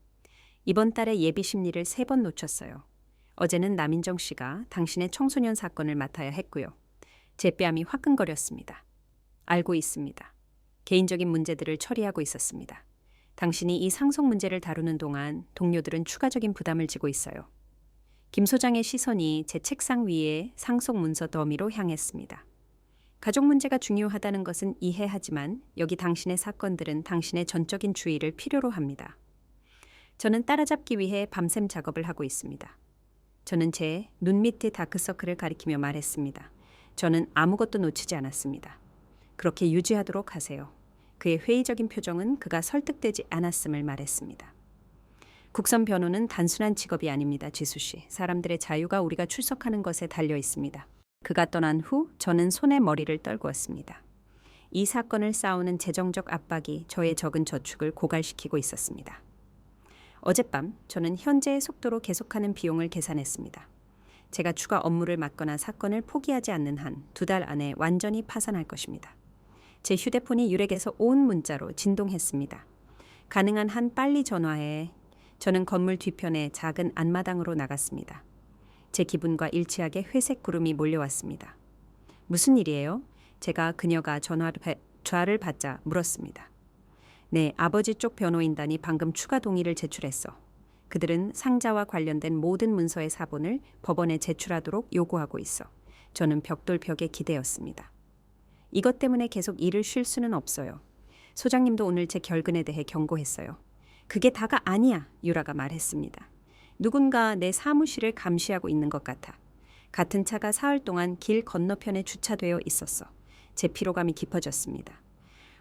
이번 달에 예비 심리를 3번 놓쳤어요. 어제는 남인정 씨가 당신의 청소년 사건을 맡아야 했고요. 제 뺨이 화끈거렸습니다. 알고 있습니다. 개인적인 문제들을 처리하고 있었습니다. 당신이 이 상속 문제를 다루는 동안 동료들은 추가적인 부담을 지고 있어요. 김 소장의 시선이 제 책상 위에 상속 문서 더미로 향했습니다. 가족 문제가 중요하다는 것은 이해하지만 여기 당신의 사건들은 당신의 전적인 주의를 필요로 합니다. 저는 따라잡기 위해 밤샘 작업을 하고 있습니다. 저는 제 눈 밑의 다크서클을 가리키며 말했습니다. 저는 아무것도 놓치지 않았습니다. 그렇게 유지하도록 하세요. 그의 회의적인 표정은 그가 설득되지 않았음을 말했습니다. 국선 변호는 단순한 직업이 아닙니다, 지수 씨. 사람들의 자유가 우리가 출석하는 것에 달려 있습니다. 그가 떠난 후 저는 손에 머리를 떨구었습니다. 이 사건을 쌓아오는 재정적 압박이 저의 적은 저축을 고갈시키고 있었습니다. 어젯밤 저는 현재의 속도로 계속하는 비용을 계산했습니다. 제가 추가 업무를 맡거나 사건을 포기하지 않는 한 2달 안에 완전히 파산할 것입니다. 제 휴대폰이 유렉에서 온 문자로 진동했습니다. 가능한 한 빨리 전화해. 저는 건물 뒤편의 작은 안마당으로 나갔습니다. 제 기분과 일치하게 회색 구름이 몰려왔습니다. 무슨 일이에요? 제가 그녀가 전화를 받자 물었습니다. 네, 아버지 쪽 변호인단이 방금 추가 동의를 제출했어. 그들은 상자와 관련된 모든 문서의 사본을 법원에 제출하도록 요구하고 있어. 저는 벽돌벽에 기대었습니다. 이것 때문에 계속 일을 쉴 수는 없어요. 소장님도 오늘 제 결근에 대해 경고했어요. 그게 다가 아니야, 유라가 말했습니다. 누군가 내 사무실을 감시하고 있는 것 같아. 같은 차가 사흘 동안 길 건너편에 주차되어 있었어. 제 피로감이 깊어졌습니다.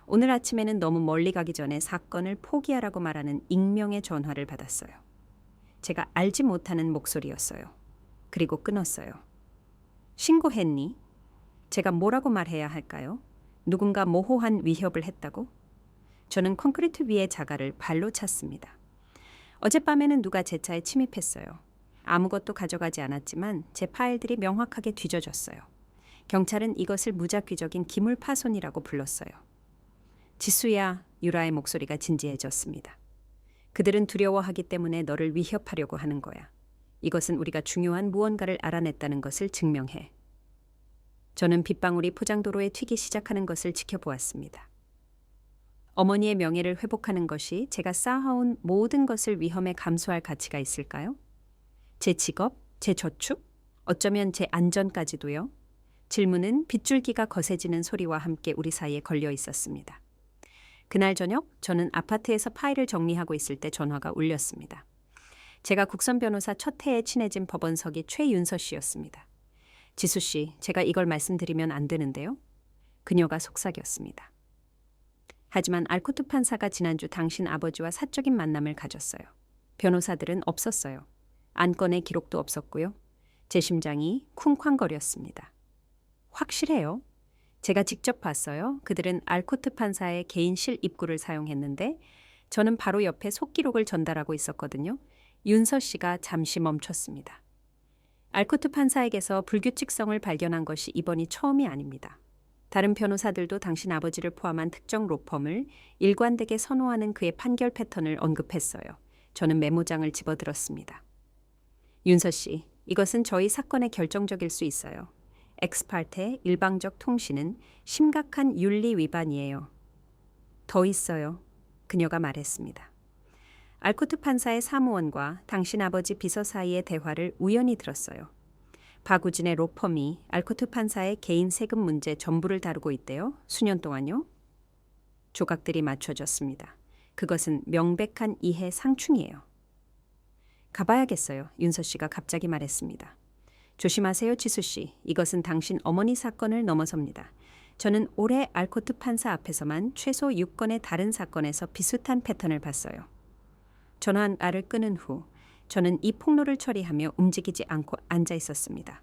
오늘 아침에는 너무 멀리 가기 전에 사건을 포기하라고 말하는 익명의 전화를 받았어요. 제가 알지 못하는 목소리였어요. 그리고 끊었어요. 신고했니? 제가 뭐라고 말해야 할까요? 누군가 모호한 위협을 했다고? 저는 콘크리트 위의 자갈을 발로 찼습니다. 어젯밤에는 누가 제 차에 침입했어요. 아무것도 가져가지 않았지만 제 파일들이 명확하게 뒤져졌어요. 경찰은 이것을 무작위적인 기물 파손이라고 불렀어요. 지수야, 유라의 목소리가 진지해졌습니다. 그들은 두려워하기 때문에 너를 위협하려고 하는 거야. 이것은 우리가 중요한 무언가를 알아냈다는 것을 증명해. 저는 빗방울이 포장도로에 튀기 시작하는 것을 지켜보았습니다. 어머니의 명예를 회복하는 것이 제가 쌓아온 모든 것을 위험에 감수할 가치가 있을까요? 제 직업, 제 저축, 어쩌면 제 안전까지도요? 질문은 빗줄기가 거세지는 소리와 함께 우리 사이에 걸려 있었습니다. 그날 저녁 저는 아파트에서 파일을 정리하고 있을 때 전화가 울렸습니다. 제가 국선 변호사 첫 해에 친해진 법원석이 최윤서 씨였습니다. 지수 씨, 제가 이걸 말씀드리면 안 되는데요. 그녀가 속삭였습니다. 하지만 알코트 판사가 지난주 당신 아버지와 사적인 만남을 가졌어요. 변호사들은 없었어요. 안건의 기록도 없었고요. 제 심장이 쿵쾅거렸습니다. 확실해요. 제가 직접 봤어요. 그들은 알코트 판사의 개인실 입구를 사용했는데 저는 바로 옆에 속기록을 전달하고 있었거든요. 윤서 씨가 잠시 멈췄습니다. 알코트 판사에게서 불규칙성을 발견한 것이 이번이 처음이 아닙니다. 다른 변호사들도 당신 아버지를 포함한 특정 로펌을 일관되게 선호하는 그의 판결 패턴을 언급했어요. 저는 메모장을 집어들었습니다. 윤서 씨, 이것은 저희 사건에 결정적일 수 있어요. 엑스파르테 일방적 통신은 심각한 윤리 위반이에요. 더 있어요. 그녀가 말했습니다. 알코트 판사의 사무원과 당신 아버지 비서 사이의 대화를 우연히 들었어요. 박우진의 로펌이 알코트 판사의 개인 세금 문제 전부를 다루고 있대요. 수년 동안요. 조각들이 맞춰졌습니다. 그것은 명백한 이해 상충이에요. 가봐야겠어요. 윤서 씨가 갑자기 말했습니다. 조심하세요, 지수 씨. 이것은 당신 어머니 사건을 넘어섭니다. 저는 올해 알코트 판사 앞에서만 최소 6건의 다른 사건에서 비슷한 패턴을 봤어요. 전화를 끊은 후 저는 이 폭로를 처리하며 움직이지 않고 앉아 있었습니다.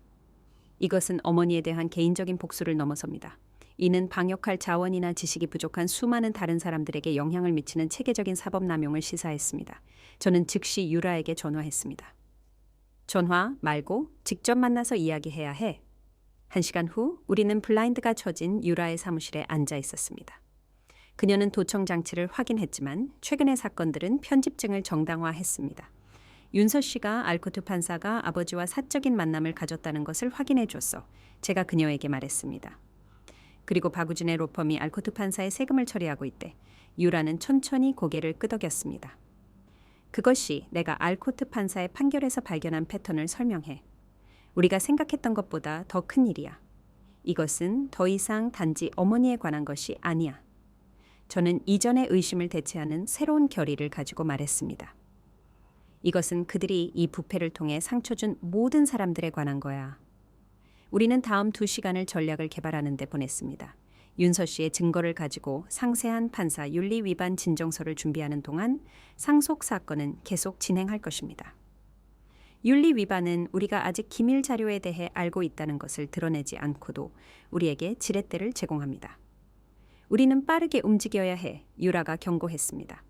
이것은 어머니에 대한 개인적인 복수를 넘어섭니다. 이는 방역할 자원이나 지식이 부족한 수많은 다른 사람들에게 영향을 미치는 체계적인 사법남용을 시사했습니다. 저는 즉시 유라에게 전화했습니다. 전화 말고 직접 만나서 이야기해야 해. 1시간 후 우리는 블라인드가 쳐진 유라의 사무실에 앉아 있었습니다. 그녀는 도청 장치를 확인했지만 최근의 사건들은 편집증을 정당화했습니다. 윤서 씨가 알코트 판사가 아버지와 사적인 만남을 가졌다는 것을 확인해 줬어. 제가 그녀에게 말했습니다. 그리고 박우진의 로펌이 알코트 판사의 세금을 처리하고 있대. 유라는 천천히 고개를 끄덕였습니다. 그것이 내가 알코트 판사의 판결에서 발견한 패턴을 설명해. 우리가 생각했던 것보다 더 큰 일이야. 이것은 더 이상 단지 어머니에 관한 것이 아니야. 저는 이전의 의심을 대체하는 새로운 결의를 가지고 말했습니다. 이것은 그들이 이 부패를 통해 상처 준 모든 사람들에 관한 거야. 우리는 다음 2시간을 전략을 개발하는 데 보냈습니다. 윤서 씨의 증거를 가지고 상세한 판사 윤리 위반 진정서를 준비하는 동안 상속 사건은 계속 진행할 것입니다. 윤리 위반은 우리가 아직 기밀 자료에 대해 알고 있다는 것을 드러내지 않고도 우리에게 지렛대를 제공합니다. 우리는 빠르게 움직여야 해, 유라가 경고했습니다.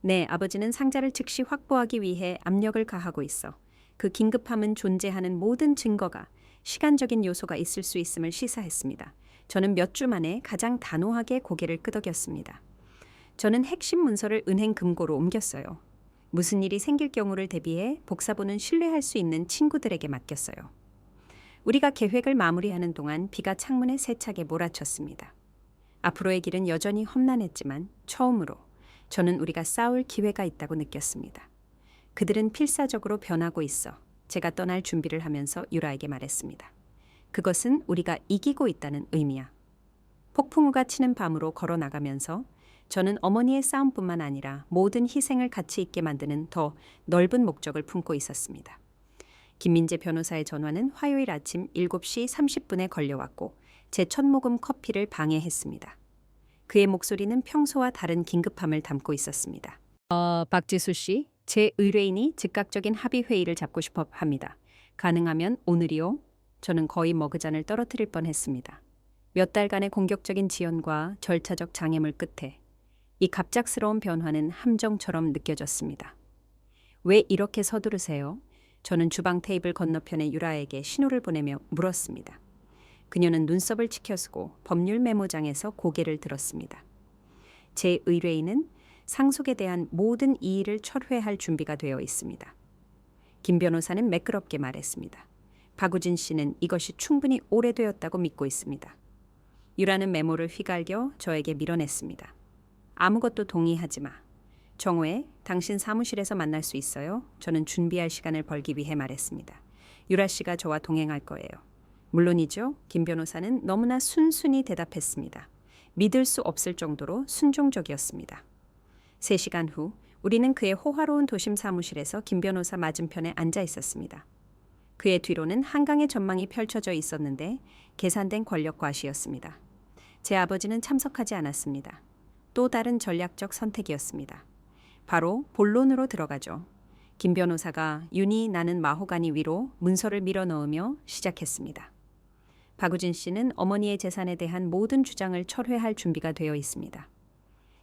네, 아버지는 상자를 즉시 확보하기 위해 압력을 가하고 있어. 그 긴급함은 존재하는 모든 증거가 시간적인 요소가 있을 수 있음을 시사했습니다. 저는 몇 주 만에 가장 단호하게 고개를 끄덕였습니다. 저는 핵심 문서를 은행 금고로 옮겼어요. 무슨 일이 생길 경우를 대비해 복사본은 신뢰할 수 있는 친구들에게 맡겼어요. 우리가 계획을 마무리하는 동안 비가 창문에 세차게 몰아쳤습니다. 앞으로의 길은 여전히 험난했지만 처음으로 저는 우리가 싸울 기회가 있다고 느꼈습니다. 그들은 필사적으로 변하고 있어 제가 떠날 준비를 하면서 유라에게 말했습니다. 그것은 우리가 이기고 있다는 의미야. 폭풍우가 치는 밤으로 걸어 나가면서 저는 어머니의 싸움뿐만 아니라 모든 희생을 가치 있게 만드는 더 넓은 목적을 품고 있었습니다. 김민재 변호사의 전화는 화요일 아침 7시 30분에 걸려왔고 제 첫 모금 커피를 방해했습니다. 그의 목소리는 평소와 다른 긴급함을 담고 있었습니다. 박지수 씨, 제 의뢰인이 즉각적인 합의 회의를 잡고 싶어 합니다. 가능하면 오늘이요? 저는 거의 머그잔을 떨어뜨릴 뻔했습니다. 몇 달간의 공격적인 지연과 절차적 장애물 끝에 이 갑작스러운 변화는 함정처럼 느껴졌습니다. 왜 이렇게 서두르세요? 저는 주방 테이블 건너편의 유라에게 신호를 보내며 물었습니다. 그녀는 눈썹을 치켜쓰고 법률 메모장에서 고개를 들었습니다. 제 의뢰인은 상속에 대한 모든 이의를 철회할 준비가 되어 있습니다. 김 변호사는 매끄럽게 말했습니다. 박우진 씨는 이것이 충분히 오래되었다고 믿고 있습니다. 유라는 메모를 휘갈겨 저에게 밀어냈습니다. 아무것도 동의하지 마. 정오에 당신 사무실에서 만날 수 있어요. 저는 준비할 시간을 벌기 위해 말했습니다. 유라 씨가 저와 동행할 거예요. 물론이죠. 김 변호사는 너무나 순순히 대답했습니다. 믿을 수 없을 정도로 순종적이었습니다. 3시간 후 우리는 그의 호화로운 도심 사무실에서 김 변호사 맞은편에 앉아 있었습니다. 그의 뒤로는 한강의 전망이 펼쳐져 있었는데 계산된 권력 과시였습니다. 제 아버지는 참석하지 않았습니다. 또 다른 전략적 선택이었습니다. 바로 본론으로 들어가죠. 김 변호사가 윤이 나는 마호가니 위로 문서를 밀어 넣으며 시작했습니다. 박우진 씨는 어머니의 재산에 대한 모든 주장을 철회할 준비가 되어 있습니다.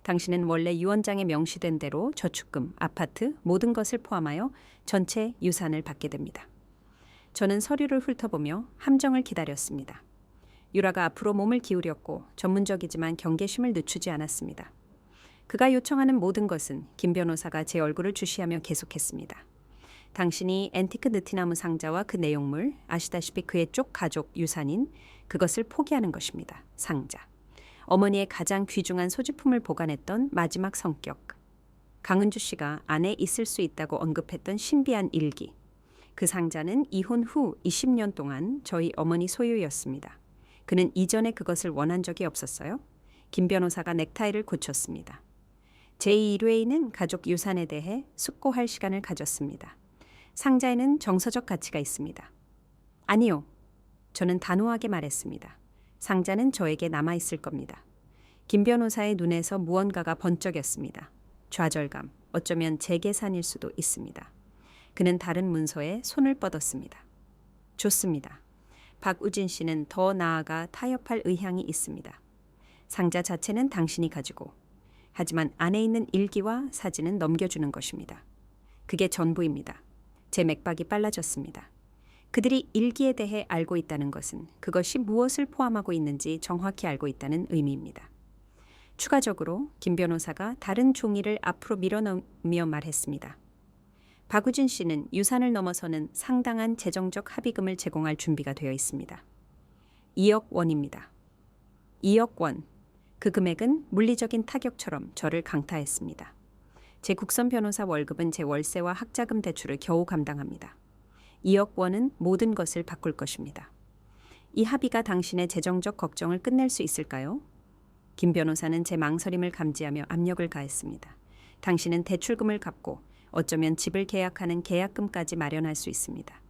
당신은 원래 유언장에 명시된 대로 저축금, 아파트, 모든 것을 포함하여 전체 유산을 받게 됩니다. 저는 서류를 훑어보며 함정을 기다렸습니다. 유라가 앞으로 몸을 기울였고 전문적이지만 경계심을 늦추지 않았습니다. 그가 요청하는 모든 것은 김 변호사가 제 얼굴을 주시하며 계속했습니다. 당신이 앤티크 느티나무 상자와 그 내용물, 아시다시피 그의 쪽 가족 유산인 그것을 포기하는 것입니다. 상자. 어머니의 가장 귀중한 소지품을 보관했던 마지막 성격. 강은주 씨가 안에 있을 수 있다고 언급했던 신비한 일기. 그 상자는 이혼 후 20년 동안 저희 어머니 소유였습니다. 그는 이전에 그것을 원한 적이 없었어요. 김 변호사가 넥타이를 고쳤습니다. 제2의뢰인은 가족 유산에 대해 숙고할 시간을 가졌습니다. 상자에는 정서적 가치가 있습니다. 아니요. 저는 단호하게 말했습니다. 상자는 저에게 남아있을 겁니다. 김 변호사의 눈에서 무언가가 번쩍였습니다. 좌절감, 어쩌면 제 계산일 수도 있습니다. 그는 다른 문서에 손을 뻗었습니다. 좋습니다. 박우진 씨는 더 나아가 타협할 의향이 있습니다. 상자 자체는 당신이 가지고, 하지만 안에 있는 일기와 사진은 넘겨주는 것입니다. 그게 전부입니다. 제 맥박이 빨라졌습니다. 그들이 일기에 대해 알고 있다는 것은 그것이 무엇을 포함하고 있는지 정확히 알고 있다는 의미입니다. 추가적으로 김 변호사가 다른 종이를 앞으로 밀어넣으며 말했습니다. 박우진 씨는 유산을 넘어서는 상당한 재정적 합의금을 제공할 준비가 되어 있습니다. 2억 원입니다. 2억 원. 그 금액은 물리적인 타격처럼 저를 강타했습니다. 제 국선 변호사 월급은 제 월세와 학자금 대출을 겨우 감당합니다. 2억 원은 모든 것을 바꿀 것입니다. 이 합의가 당신의 재정적 걱정을 끝낼 수 있을까요? 김 변호사는 제 망설임을 감지하며 압력을 가했습니다. 당신은 대출금을 갚고 어쩌면 집을 계약하는 계약금까지 마련할 수 있습니다.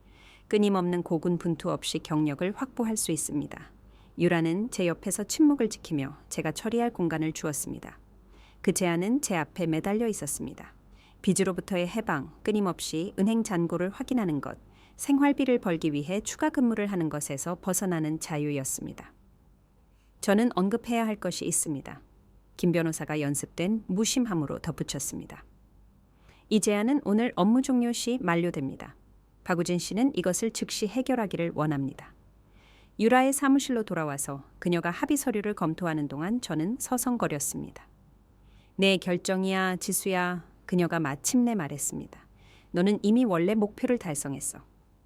끊임없는 고군분투 없이 경력을 확보할 수 있습니다. 유라는 제 옆에서 침묵을 지키며 제가 처리할 공간을 주었습니다. 그 제안은 제 앞에 매달려 있었습니다. 빚으로부터의 해방, 끊임없이 은행 잔고를 확인하는 것, 생활비를 벌기 위해 추가 근무를 하는 것에서 벗어나는 자유였습니다. 저는 언급해야 할 것이 있습니다. 김 변호사가 연습된 무심함으로 덧붙였습니다. 이 제안은 오늘 업무 종료 시 만료됩니다. 박우진 씨는 이것을 즉시 해결하기를 원합니다. 유라의 사무실로 돌아와서 그녀가 합의 서류를 검토하는 동안 저는 서성거렸습니다. 내 결정이야, 지수야. 그녀가 마침내 말했습니다. 너는 이미 원래 목표를 달성했어.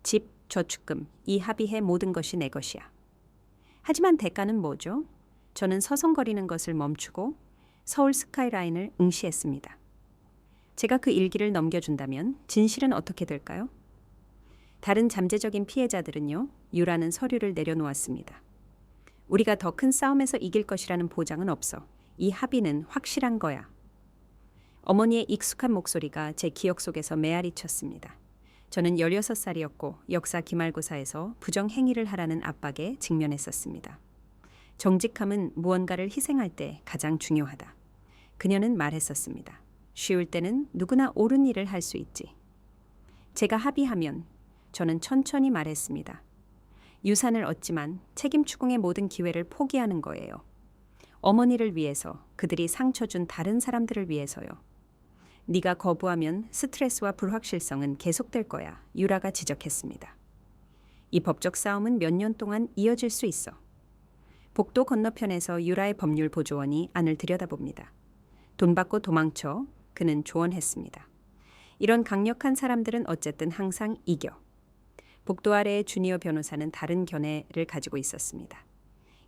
집, 저축금, 이 합의해 모든 것이 내 것이야. 하지만 대가는 뭐죠? 저는 서성거리는 것을 멈추고 서울 스카이라인을 응시했습니다. 제가 그 일기를 넘겨준다면 진실은 어떻게 될까요? 다른 잠재적인 피해자들은요, 유라는 서류를 내려놓았습니다. 우리가 더 큰 싸움에서 이길 것이라는 보장은 없어. 이 합의는 확실한 거야. 어머니의 익숙한 목소리가 제 기억 속에서 메아리 쳤습니다. 저는 16살이었고 역사 기말고사에서 부정행위를 하라는 압박에 직면했었습니다. 정직함은 무언가를 희생할 때 가장 중요하다. 그녀는 말했었습니다. 쉬울 때는 누구나 옳은 일을 할 수 있지. 제가 합의하면 저는 천천히 말했습니다. 유산을 얻지만 책임 추궁의 모든 기회를 포기하는 거예요. 어머니를 위해서, 그들이 상처 준 다른 사람들을 위해서요. 네가 거부하면 스트레스와 불확실성은 계속될 거야. 유라가 지적했습니다. 이 법적 싸움은 몇 년 동안 이어질 수 있어. 복도 건너편에서 유라의 법률 보조원이 안을 들여다봅니다. 돈 받고 도망쳐. 그는 조언했습니다. 이런 강력한 사람들은 어쨌든 항상 이겨. 복도 아래의 주니어 변호사는 다른 견해를 가지고 있었습니다.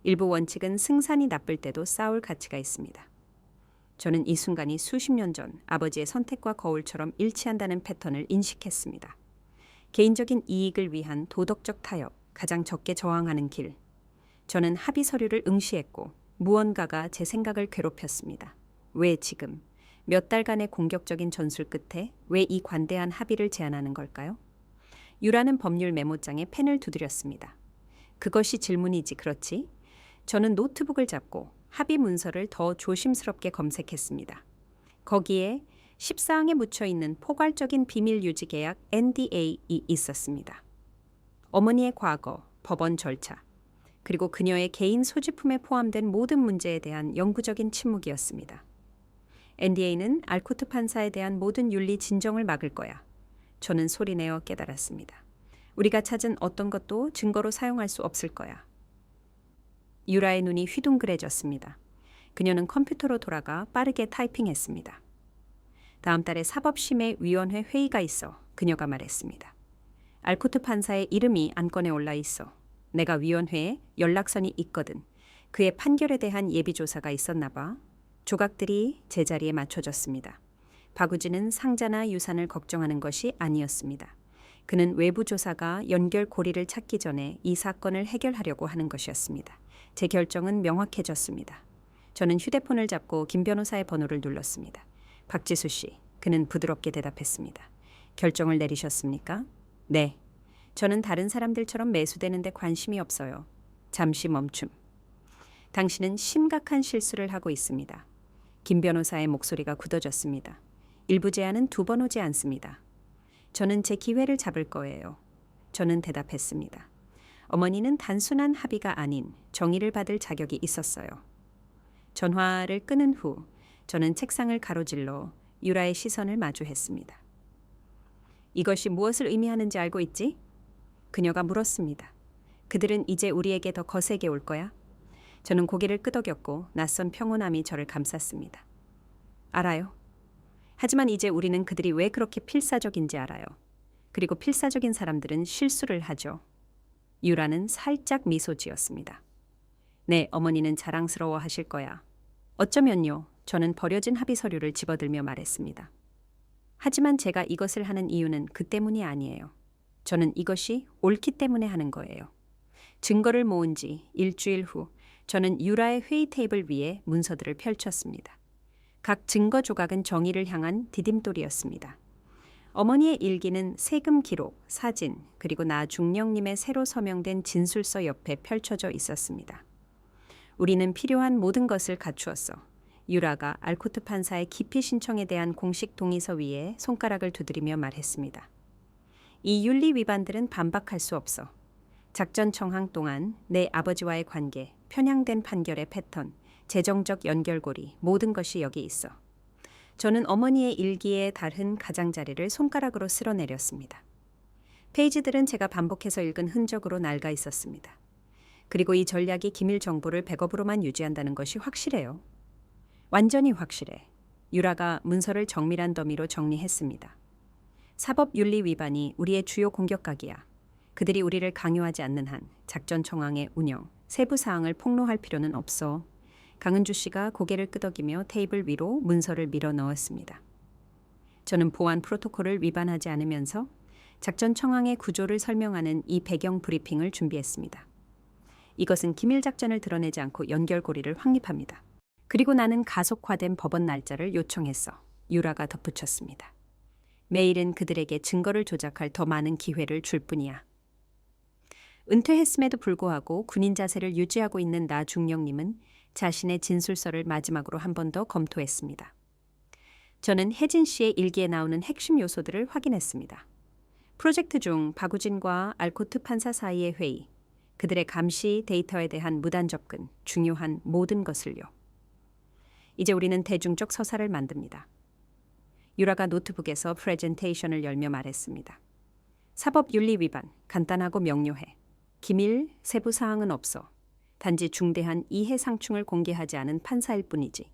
일부 원칙은 승산이 나쁠 때도 싸울 가치가 있습니다. 저는 이 순간이 수십 년 전 아버지의 선택과 거울처럼 일치한다는 패턴을 인식했습니다. 개인적인 이익을 위한 도덕적 타협, 가장 적게 저항하는 길. 저는 합의 서류를 응시했고 무언가가 제 생각을 괴롭혔습니다. 왜 지금? 몇 달간의 공격적인 전술 끝에 왜 이 관대한 합의를 제안하는 걸까요? 유라는 법률 메모장에 펜을 두드렸습니다. 그것이 질문이지, 그렇지? 저는 노트북을 잡고 합의 문서를 더 조심스럽게 검색했습니다. 거기에 14항에 묻혀 있는 포괄적인 비밀 유지 계약 NDA이 있었습니다. 어머니의 과거, 법원 절차, 그리고 그녀의 개인 소지품에 포함된 모든 문제에 대한 영구적인 침묵이었습니다. NDA는 알코트 판사에 대한 모든 윤리 진정을 막을 거야. 저는 소리내어 깨달았습니다. 우리가 찾은 어떤 것도 증거로 사용할 수 없을 거야. 유라의 눈이 휘둥그레졌습니다. 그녀는 컴퓨터로 돌아가 빠르게 타이핑했습니다. 다음 달에 사법심의위원회 회의가 있어. 그녀가 말했습니다. 알코트 판사의 이름이 안건에 올라 있어. 내가 위원회에 연락선이 있거든. 그의 판결에 대한 예비조사가 있었나 봐. 조각들이 제자리에 맞춰졌습니다. 박우진은 상자나 유산을 걱정하는 것이 아니었습니다. 그는 외부 조사가 연결고리를 찾기 전에 이 사건을 해결하려고 하는 것이었습니다. 제 결정은 명확해졌습니다. 저는 휴대폰을 잡고 김 변호사의 번호를 눌렀습니다. 박지수 씨, 그는 부드럽게 대답했습니다. 결정을 내리셨습니까? 네. 저는 다른 사람들처럼 매수되는 데 관심이 없어요. 잠시 멈춤. 당신은 심각한 실수를 하고 있습니다. 김 변호사의 목소리가 굳어졌습니다. 일부 제안은 2번 오지 않습니다. 저는 제 기회를 잡을 거예요. 저는 대답했습니다. 어머니는 단순한 합의가 아닌 정의를 받을 자격이 있었어요. 전화를 끊은 후 저는 책상을 가로질러 유라의 시선을 마주했습니다. 이것이 무엇을 의미하는지 알고 있지? 그녀가 물었습니다. 그들은 이제 우리에게 더 거세게 올 거야? 저는 고개를 끄덕였고 낯선 평온함이 저를 감쌌습니다. 알아요. 하지만 이제 우리는 그들이 왜 그렇게 필사적인지 알아요. 그리고 필사적인 사람들은 실수를 하죠. 유라는 살짝 미소 지었습니다. 네, 어머니는 자랑스러워 하실 거야. 어쩌면요. 저는 버려진 합의 서류를 집어들며 말했습니다. 하지만 제가 이것을 하는 이유는 그 때문이 아니에요. 저는 이것이 옳기 때문에 하는 거예요. 증거를 모은 지 일주일 후 저는 유라의 회의 테이블 위에 문서들을 펼쳤습니다. 각 증거 조각은 정의를 향한 디딤돌이었습니다. 어머니의 일기는 세금 기록, 사진, 그리고 나 중령님의 새로 서명된 진술서 옆에 펼쳐져 있었습니다. 우리는 필요한 모든 것을 갖추었어. 유라가 알코트 판사의 기피 신청에 대한 공식 동의서 위에 손가락을 두드리며 말했습니다. 이 윤리 위반들은 반박할 수 없어. 작전 청항 동안 내 아버지와의 관계, 편향된 판결의 패턴, 재정적 연결고리 모든 것이 여기 있어. 저는 어머니의 일기에 다른 가장자리를 손가락으로 쓸어내렸습니다. 페이지들은 제가 반복해서 읽은 흔적으로 낡아 있었습니다. 그리고 이 전략이 기밀 정보를 백업으로만 유지한다는 것이 확실해요. 완전히 확실해. 유라가 문서를 정밀한 더미로 정리했습니다. 사법윤리 위반이 우리의 주요 공격각이야. 그들이 우리를 강요하지 않는 한 작전 청항의 운영, 세부 사항을 폭로할 필요는 없어. 강은주 씨가 고개를 끄덕이며 테이블 위로 문서를 밀어 넣었습니다. 저는 보안 프로토콜을 위반하지 않으면서 작전 청항의 구조를 설명하는 이 배경 브리핑을 준비했습니다. 이것은 기밀 작전을 드러내지 않고 연결고리를 확립합니다. 그리고 나는 가속화된 법원 날짜를 요청했어. 유라가 덧붙였습니다. 매일은 그들에게 증거를 조작할 더 많은 기회를 줄 뿐이야. 은퇴했음에도 불구하고 군인 자세를 유지하고 있는 나 중령님은 자신의 진술서를 마지막으로 한 번 더 검토했습니다. 저는 혜진 씨의 일기에 나오는 핵심 요소들을 확인했습니다. 프로젝트 중 박우진과 알코트 판사 사이의 회의, 그들의 감시 데이터에 대한 무단 접근, 중요한 모든 것을요. 이제 우리는 대중적 서사를 만듭니다. 유라가 노트북에서 프레젠테이션을 열며 말했습니다. 사법윤리 위반, 간단하고 명료해. 기밀, 세부 사항은 없어. 단지 중대한 이해상충을 공개하지 않은 판사일 뿐이지.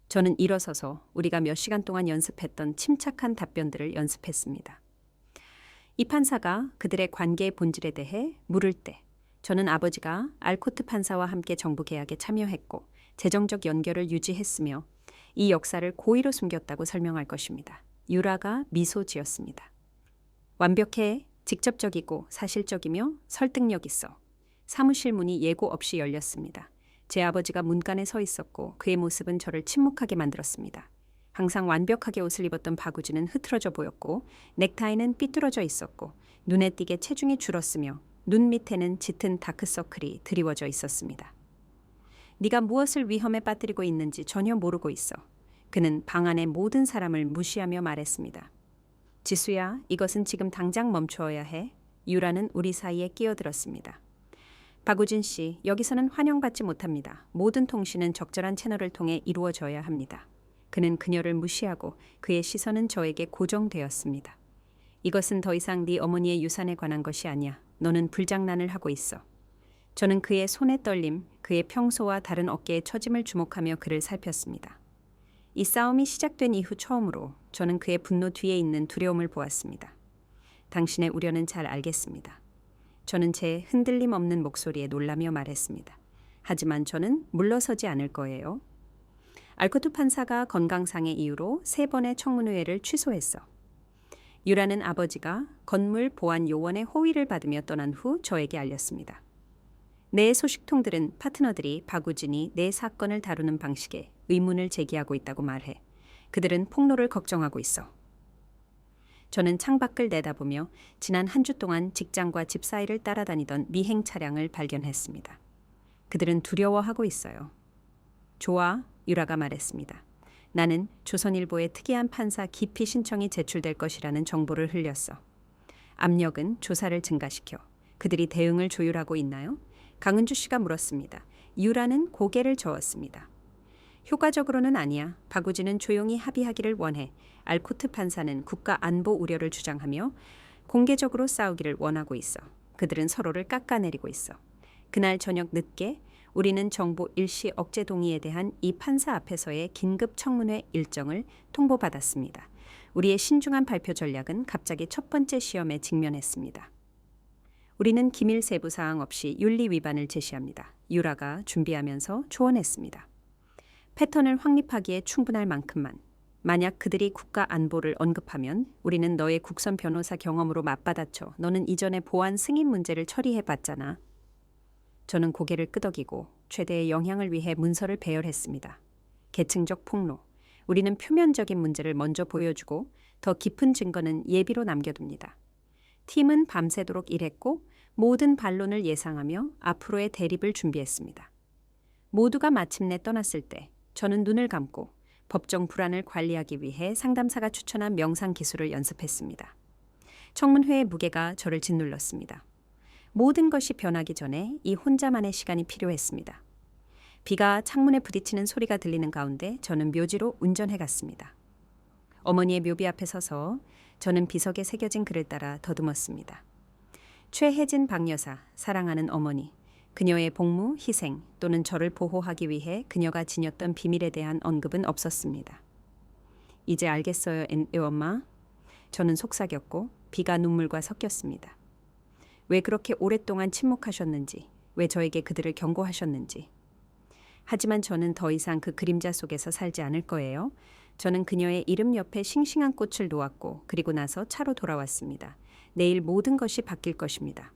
저는 일어서서 우리가 몇 시간 동안 연습했던 침착한 답변들을 연습했습니다. 이 판사가 그들의 관계의 본질에 대해 물을 때 저는 아버지가 알코트 판사와 함께 정부 계약에 참여했고 재정적 연결을 유지했으며 이 역사를 고의로 숨겼다고 설명할 것입니다. 유라가 미소 지었습니다. 완벽해, 직접적이고 사실적이며 설득력 있어. 사무실 문이 예고 없이 열렸습니다. 제 아버지가 문간에 서 있었고 그의 모습은 저를 침묵하게 만들었습니다. 항상 완벽하게 옷을 입었던 박우진은 흐트러져 보였고 넥타이는 삐뚤어져 있었고 눈에 띄게 체중이 줄었으며 눈 밑에는 짙은 다크서클이 드리워져 있었습니다. 네가 무엇을 위험에 빠뜨리고 있는지 전혀 모르고 있어. 그는 방 안의 모든 사람을 무시하며 말했습니다. 지수야, 이것은 지금 당장 멈추어야 해. 유라는 우리 사이에 끼어들었습니다. 박우진 씨, 여기서는 환영받지 못합니다. 모든 통신은 적절한 채널을 통해 이루어져야 합니다. 그는 그녀를 무시하고 그의 시선은 저에게 고정되었습니다. 이것은 더 이상 네 어머니의 유산에 관한 것이 아니야. 너는 불장난을 하고 있어. 저는 그의 손의 떨림, 그의 평소와 다른 어깨의 처짐을 주목하며 그를 살폈습니다. 이 싸움이 시작된 이후 처음으로 저는 그의 분노 뒤에 있는 두려움을 보았습니다. 당신의 우려는 잘 알겠습니다. 저는 제 흔들림 없는 목소리에 놀라며 말했습니다. 하지만 저는 물러서지 않을 거예요. 알코트 판사가 건강상의 이유로 3번의 청문회를 취소했어. 유라는 아버지가 건물 보안 요원의 호의를 받으며 떠난 후 저에게 알렸습니다. 내 소식통들은 파트너들이 박우진이 내 사건을 다루는 방식에 의문을 제기하고 있다고 말해. 그들은 폭로를 걱정하고 있어. 저는 창밖을 내다보며 지난 한 주 동안 직장과 집 사이를 따라다니던 미행 차량을 발견했습니다. 그들은 두려워하고 있어요. 좋아, 유라가 말했습니다. 나는 조선일보의 특이한 판사 기피 신청이 제출될 것이라는 정보를 흘렸어. 압력은 조사를 증가시켜. 그들이 대응을 조율하고 있나요? 강은주 씨가 물었습니다. 유라는 고개를 저었습니다. 효과적으로는 아니야. 박우진은 조용히 합의하기를 원해. 알코트 판사는 국가 안보 우려를 주장하며 공개적으로 싸우기를 원하고 있어. 그들은 서로를 깎아내리고 있어. 그날 저녁 늦게 우리는 정보 일시 억제 동의에 대한 이 판사 앞에서의 긴급 청문회 일정을 통보받았습니다. 우리의 신중한 발표 전략은 갑자기 첫 번째 시험에 직면했습니다. 우리는 기밀 세부 사항 없이 윤리 위반을 제시합니다. 유라가 준비하면서 조언했습니다. 패턴을 확립하기에 충분할 만큼만. 만약 그들이 국가 안보를 언급하면 우리는 너의 국선 변호사 경험으로 맞받아쳐. 너는 이전에 보안 승인 문제를 처리해봤잖아. 저는 고개를 끄덕이고 최대의 영향을 위해 문서를 배열했습니다. 계층적 폭로. 우리는 표면적인 문제를 먼저 보여주고 더 깊은 증거는 예비로 남겨둡니다. 팀은 밤새도록 일했고 모든 반론을 예상하며 앞으로의 대립을 준비했습니다. 모두가 마침내 떠났을 때 저는 눈을 감고 법정 불안을 관리하기 위해 상담사가 추천한 명상 기술을 연습했습니다. 청문회의 무게가 저를 짓눌렀습니다. 모든 것이 변하기 전에 이 혼자만의 시간이 필요했습니다. 비가 창문에 부딪히는 소리가 들리는 가운데 저는 묘지로 운전해 갔습니다. 어머니의 묘비 앞에 서서 저는 비석에 새겨진 글을 따라 더듬었습니다. 최혜진 박여사, 사랑하는 어머니, 그녀의 복무, 희생 또는 저를 보호하기 위해 그녀가 지녔던 비밀에 대한 언급은 없었습니다. 이제 알겠어요, 엄마. 저는 속삭였고 비가 눈물과 섞였습니다. 왜 그렇게 오랫동안 침묵하셨는지, 왜 저에게 그들을 경고하셨는지. 하지만 저는 더 이상 그 그림자 속에서 살지 않을 거예요. 저는 그녀의 이름 옆에 싱싱한 꽃을 놓았고 그리고 나서 차로 돌아왔습니다. 내일 모든 것이 바뀔 것입니다.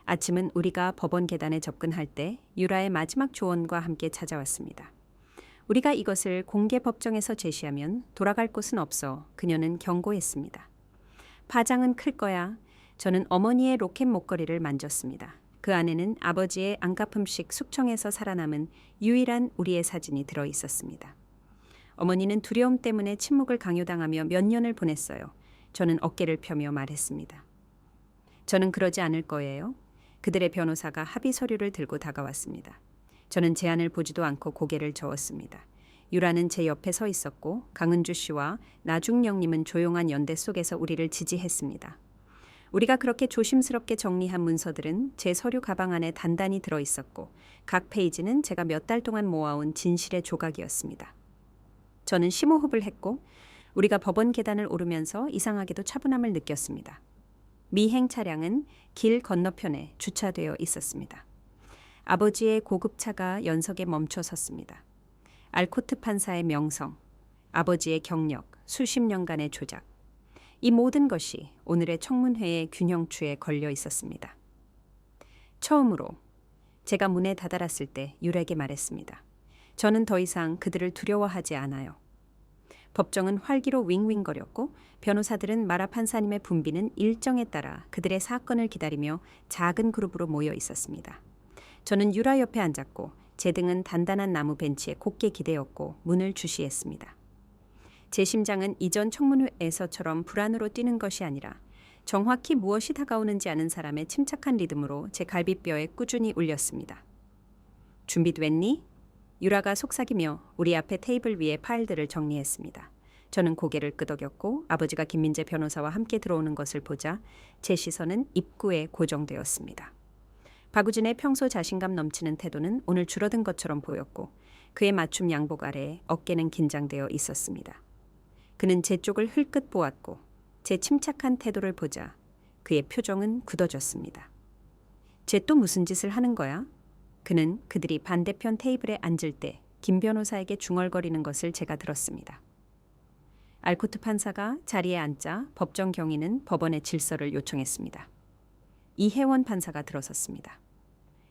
아침은 우리가 법원 계단에 접근할 때 유라의 마지막 조언과 함께 찾아왔습니다. 우리가 이것을 공개 법정에서 제시하면 돌아갈 곳은 없어 그녀는 경고했습니다. 파장은 클 거야. 저는 어머니의 로켓 목걸이를 만졌습니다. 그 안에는 아버지의 안가품식 숙청에서 살아남은 유일한 우리의 사진이 들어 있었습니다. 어머니는 두려움 때문에 침묵을 강요당하며 몇 년을 보냈어요. 저는 어깨를 펴며 말했습니다. 저는 그러지 않을 거예요. 그들의 변호사가 합의 서류를 들고 다가왔습니다. 저는 제안을 보지도 않고 고개를 저었습니다. 유라는 제 옆에 서 있었고 강은주 씨와 나중령님은 조용한 연대 속에서 우리를 지지했습니다. 우리가 그렇게 조심스럽게 정리한 문서들은 제 서류 가방 안에 단단히 들어 있었고 각 페이지는 제가 몇 달 동안 모아온 진실의 조각이었습니다. 저는 심호흡을 했고 우리가 법원 계단을 오르면서 이상하게도 차분함을 느꼈습니다. 미행 차량은 길 건너편에 주차되어 있었습니다. 아버지의 고급차가 연석에 멈춰 섰습니다. 알코트 판사의 명성, 아버지의 경력, 수십 년간의 조작. 이 모든 것이 오늘의 청문회의 균형추에 걸려 있었습니다. 처음으로 제가 문에 다다랐을 때 유라에게 말했습니다. 저는 더 이상 그들을 두려워하지 않아요. 법정은 활기로 윙윙거렸고 변호사들은 마라 판사님의 분비는 일정에 따라 그들의 사건을 기다리며 작은 그룹으로 모여 있었습니다. 저는 유라 옆에 앉았고 제 등은 단단한 나무 벤치에 곧게 기대었고 문을 주시했습니다. 제 심장은 이전 청문회에서처럼 불안으로 뛰는 것이 아니라 정확히 무엇이 다가오는지 아는 사람의 침착한 리듬으로 제 갈비뼈에 꾸준히 울렸습니다. 준비됐니? 유라가 속삭이며 우리 앞에 테이블 위에 파일들을 정리했습니다. 저는 고개를 끄덕였고 아버지가 김민재 변호사와 함께 들어오는 것을 보자 제 시선은 입구에 고정되었습니다. 박우진의 평소 자신감 넘치는 태도는 오늘 줄어든 것처럼 보였고 그의 맞춤 양복 아래에 어깨는 긴장되어 있었습니다. 그는 제 쪽을 흘끗 보았고 제 침착한 태도를 보자 그의 표정은 굳어졌습니다. 쟤 또 무슨 짓을 하는 거야? 그는 그들이 반대편 테이블에 앉을 때 김 변호사에게 중얼거리는 것을 제가 들었습니다. 알코트 판사가 자리에 앉자 법정 경위는 법원의 질서를 요청했습니다. 이혜원 판사가 들어섰습니다.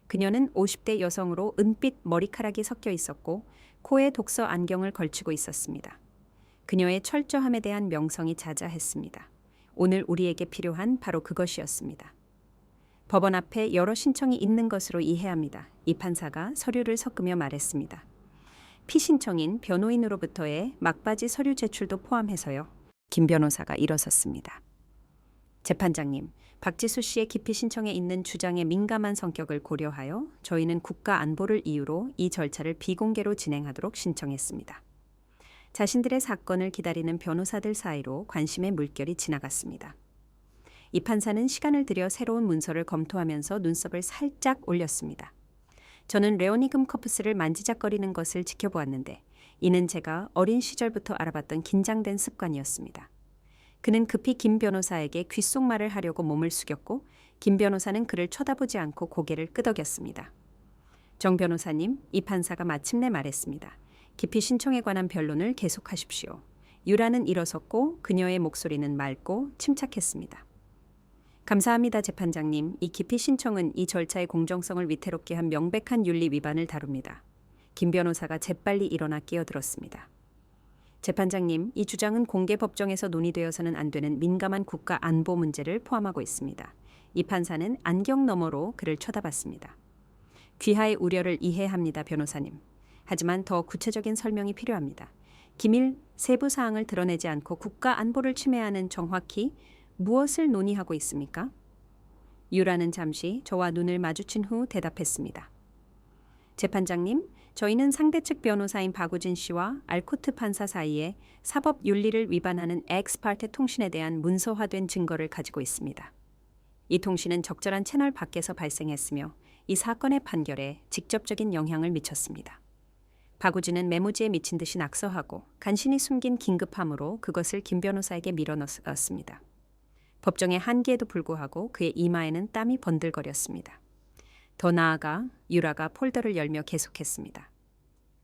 그녀는 50대 여성으로 은빛 머리카락이 섞여 있었고 코에 독서 안경을 걸치고 있었습니다. 그녀의 철저함에 대한 명성이 자자했습니다. 오늘 우리에게 필요한 바로 그것이었습니다. 법원 앞에 여러 신청이 있는 것으로 이해합니다. 이 판사가 서류를 섞으며 말했습니다. 피신청인 변호인으로부터의 막바지 서류 제출도 포함해서요. 김 변호사가 일어섰습니다. 재판장님, 박지수 씨의 기피 신청에 있는 주장의 민감한 성격을 고려하여 저희는 국가 안보를 이유로 이 절차를 비공개로 진행하도록 신청했습니다. 자신들의 사건을 기다리는 변호사들 사이로 관심의 물결이 지나갔습니다. 이 판사는 시간을 들여 새로운 문서를 검토하면서 눈썹을 살짝 올렸습니다. 저는 레오니금 커프스를 만지작거리는 것을 지켜보았는데 이는 제가 어린 시절부터 알아봤던 긴장된 습관이었습니다. 그는 급히 김 변호사에게 귓속말을 하려고 몸을 숙였고 김 변호사는 그를 쳐다보지 않고 고개를 끄덕였습니다. 정 변호사님, 이 판사가 마침내 말했습니다. 기피 신청에 관한 변론을 계속하십시오. 유라는 일어섰고 그녀의 목소리는 맑고 침착했습니다. 감사합니다, 재판장님. 이 기피 신청은 이 절차의 공정성을 위태롭게 한 명백한 윤리 위반을 다룹니다. 김 변호사가 재빨리 일어나 끼어들었습니다. 재판장님, 이 주장은 공개 법정에서 논의되어서는 안 되는 민감한 국가 안보 문제를 포함하고 있습니다. 이 판사는 안경 너머로 그를 쳐다봤습니다. 귀하의 우려를 이해합니다, 변호사님. 하지만 더 구체적인 설명이 필요합니다. 기밀 세부 사항을 드러내지 않고 국가 안보를 침해하는 정확히 무엇을 논의하고 있습니까? 유라는 잠시 저와 눈을 마주친 후 대답했습니다. 재판장님, 저희는 상대 측 변호사인 박우진 씨와 알코트 판사 사이에 사법 윤리를 위반하는 엑스파르테 통신에 대한 문서화된 증거를 가지고 있습니다. 이 통신은 적절한 채널 밖에서 발생했으며 이 사건의 판결에 직접적인 영향을 미쳤습니다. 박우진은 메모지에 미친 듯이 낙서하고 간신히 숨긴 긴급함으로 그것을 김 변호사에게 밀어넣었습니다. 법정의 한계에도 불구하고 그의 이마에는 땀이 번들거렸습니다. 더 나아가 유라가 폴더를 열며 계속했습니다.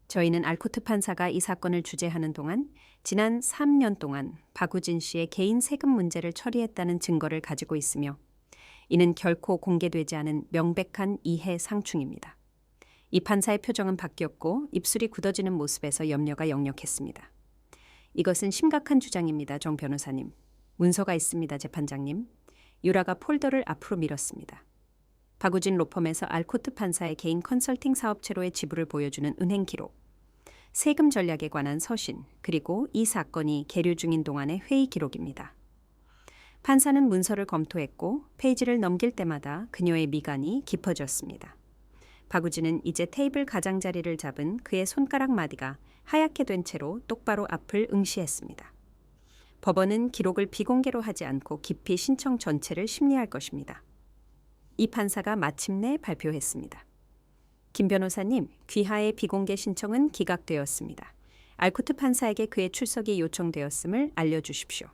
저희는 알코트 판사가 이 사건을 주재하는 동안 지난 3년 동안 박우진 씨의 개인 세금 문제를 처리했다는 증거를 가지고 있으며 이는 결코 공개되지 않은 명백한 이해 상충입니다. 이 판사의 표정은 바뀌었고 입술이 굳어지는 모습에서 염려가 역력했습니다. 이것은 심각한 주장입니다, 정 변호사님. 문서가 있습니다, 재판장님. 유라가 폴더를 앞으로 밀었습니다. 박우진 로펌에서 알코트 판사의 개인 컨설팅 사업체로의 지불을 보여주는 은행 기록, 세금 전략에 관한 서신, 그리고 이 사건이 계류 중인 동안의 회의 기록입니다. 판사는 문서를 검토했고 페이지를 넘길 때마다 그녀의 미간이 깊어졌습니다. 박우진은 이제 테이블 가장자리를 잡은 그의 손가락 마디가 하얗게 된 채로 똑바로 앞을 응시했습니다. 법원은 기록을 비공개로 하지 않고 깊이 신청 전체를 심리할 것입니다. 이 판사가 마침내 발표했습니다. 김 변호사님, 귀하의 비공개 신청은 기각되었습니다. 알코트 판사에게 그의 출석이 요청되었음을 알려주십시오.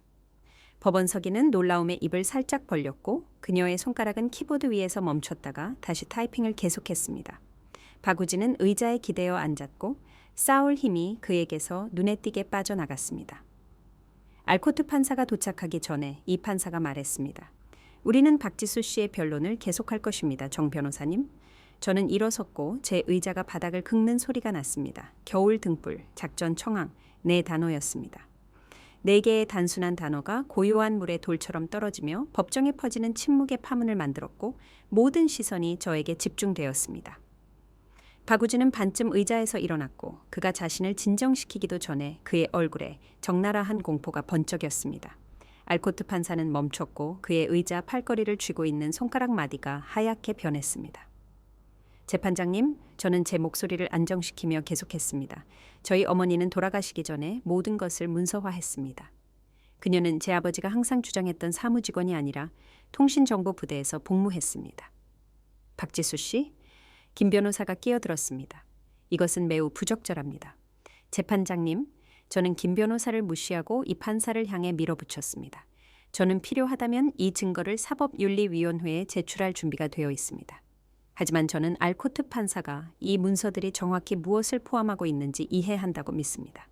법원 서기는 놀라움에 입을 살짝 벌렸고 그녀의 손가락은 키보드 위에서 멈췄다가 다시 타이핑을 계속했습니다. 박우진은 의자에 기대어 앉았고 싸울 힘이 그에게서 눈에 띄게 빠져나갔습니다. 알코트 판사가 도착하기 전에 이 판사가 말했습니다. 우리는 박지수 씨의 변론을 계속할 것입니다, 정 변호사님. 저는 일어섰고 제 의자가 바닥을 긁는 소리가 났습니다. 겨울 등불, 작전 청항, 네 단어였습니다. 4개의 단순한 단어가 고요한 물의 돌처럼 떨어지며 법정에 퍼지는 침묵의 파문을 만들었고 모든 시선이 저에게 집중되었습니다. 박우진은 반쯤 의자에서 일어났고 그가 자신을 진정시키기도 전에 그의 얼굴에 적나라한 공포가 번쩍였습니다. 알코트 판사는 멈췄고 그의 의자 팔걸이를 쥐고 있는 손가락 마디가 하얗게 변했습니다. 재판장님, 저는 제 목소리를 안정시키며 계속했습니다. 저희 어머니는 돌아가시기 전에 모든 것을 문서화했습니다. 그녀는 제 아버지가 항상 주장했던 사무직원이 아니라 통신정보부대에서 복무했습니다. 박지수 씨, 김 변호사가 끼어들었습니다. 이것은 매우 부적절합니다. 재판장님, 저는 김 변호사를 무시하고 이 판사를 향해 밀어붙였습니다. 저는 필요하다면 이 증거를 사법윤리위원회에 제출할 준비가 되어 있습니다. 하지만 저는 알코트 판사가 이 문서들이 정확히 무엇을 포함하고 있는지 이해한다고 믿습니다.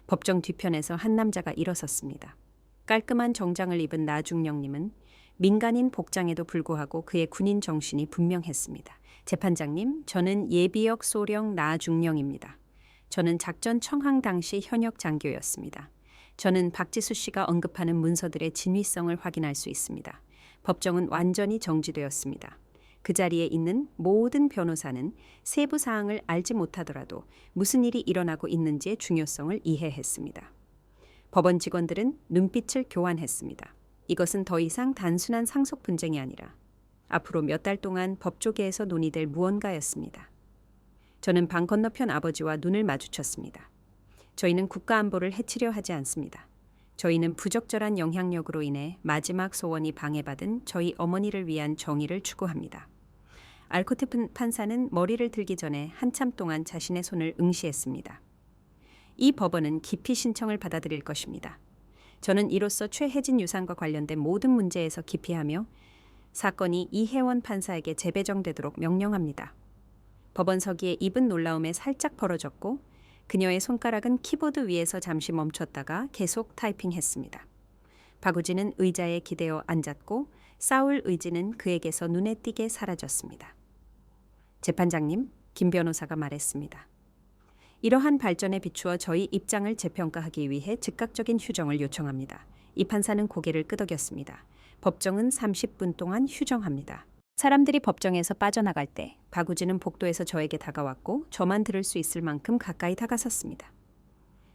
법정 뒤편에서 한 남자가 일어섰습니다. 깔끔한 정장을 입은 나중령님은 민간인 복장에도 불구하고 그의 군인 정신이 분명했습니다. 재판장님, 저는 예비역 소령 나중령입니다. 저는 작전 청항 당시 현역 장교였습니다. 저는 박지수 씨가 언급하는 문서들의 진위성을 확인할 수 있습니다. 법정은 완전히 정지되었습니다. 그 자리에 있는 모든 변호사는 세부 사항을 알지 못하더라도 무슨 일이 일어나고 있는지의 중요성을 이해했습니다. 법원 직원들은 눈빛을 교환했습니다. 이것은 더 이상 단순한 상속 분쟁이 아니라 앞으로 몇 달 동안 법조계에서 논의될 무언가였습니다. 저는 방 건너편 아버지와 눈을 마주쳤습니다. 저희는 국가안보를 해치려 하지 않습니다. 저희는 부적절한 영향력으로 인해 마지막 소원이 방해받은 저희 어머니를 위한 정의를 추구합니다. 알코트 판사는 머리를 들기 전에 한참 동안 자신의 손을 응시했습니다. 이 법원은 기피 신청을 받아들일 것입니다. 저는 이로써 최혜진 유산과 관련된 모든 문제에서 기피하며 사건이 이혜원 판사에게 재배정되도록 명령합니다. 법원 서기의 입은 놀라움에 살짝 벌어졌고 그녀의 손가락은 키보드 위에서 잠시 멈췄다가 계속 타이핑했습니다. 박우진은 의자에 기대어 앉았고 싸울 의지는 그에게서 눈에 띄게 사라졌습니다. 재판장님, 김 변호사가 말했습니다. 이러한 발전에 비추어 저희 입장을 재평가하기 위해 즉각적인 휴정을 요청합니다. 이 판사는 고개를 끄덕였습니다. 법정은 30분 동안 휴정합니다. 사람들이 법정에서 빠져나갈 때 박우진은 복도에서 저에게 다가왔고 저만 들을 수 있을 만큼 가까이 다가섰습니다.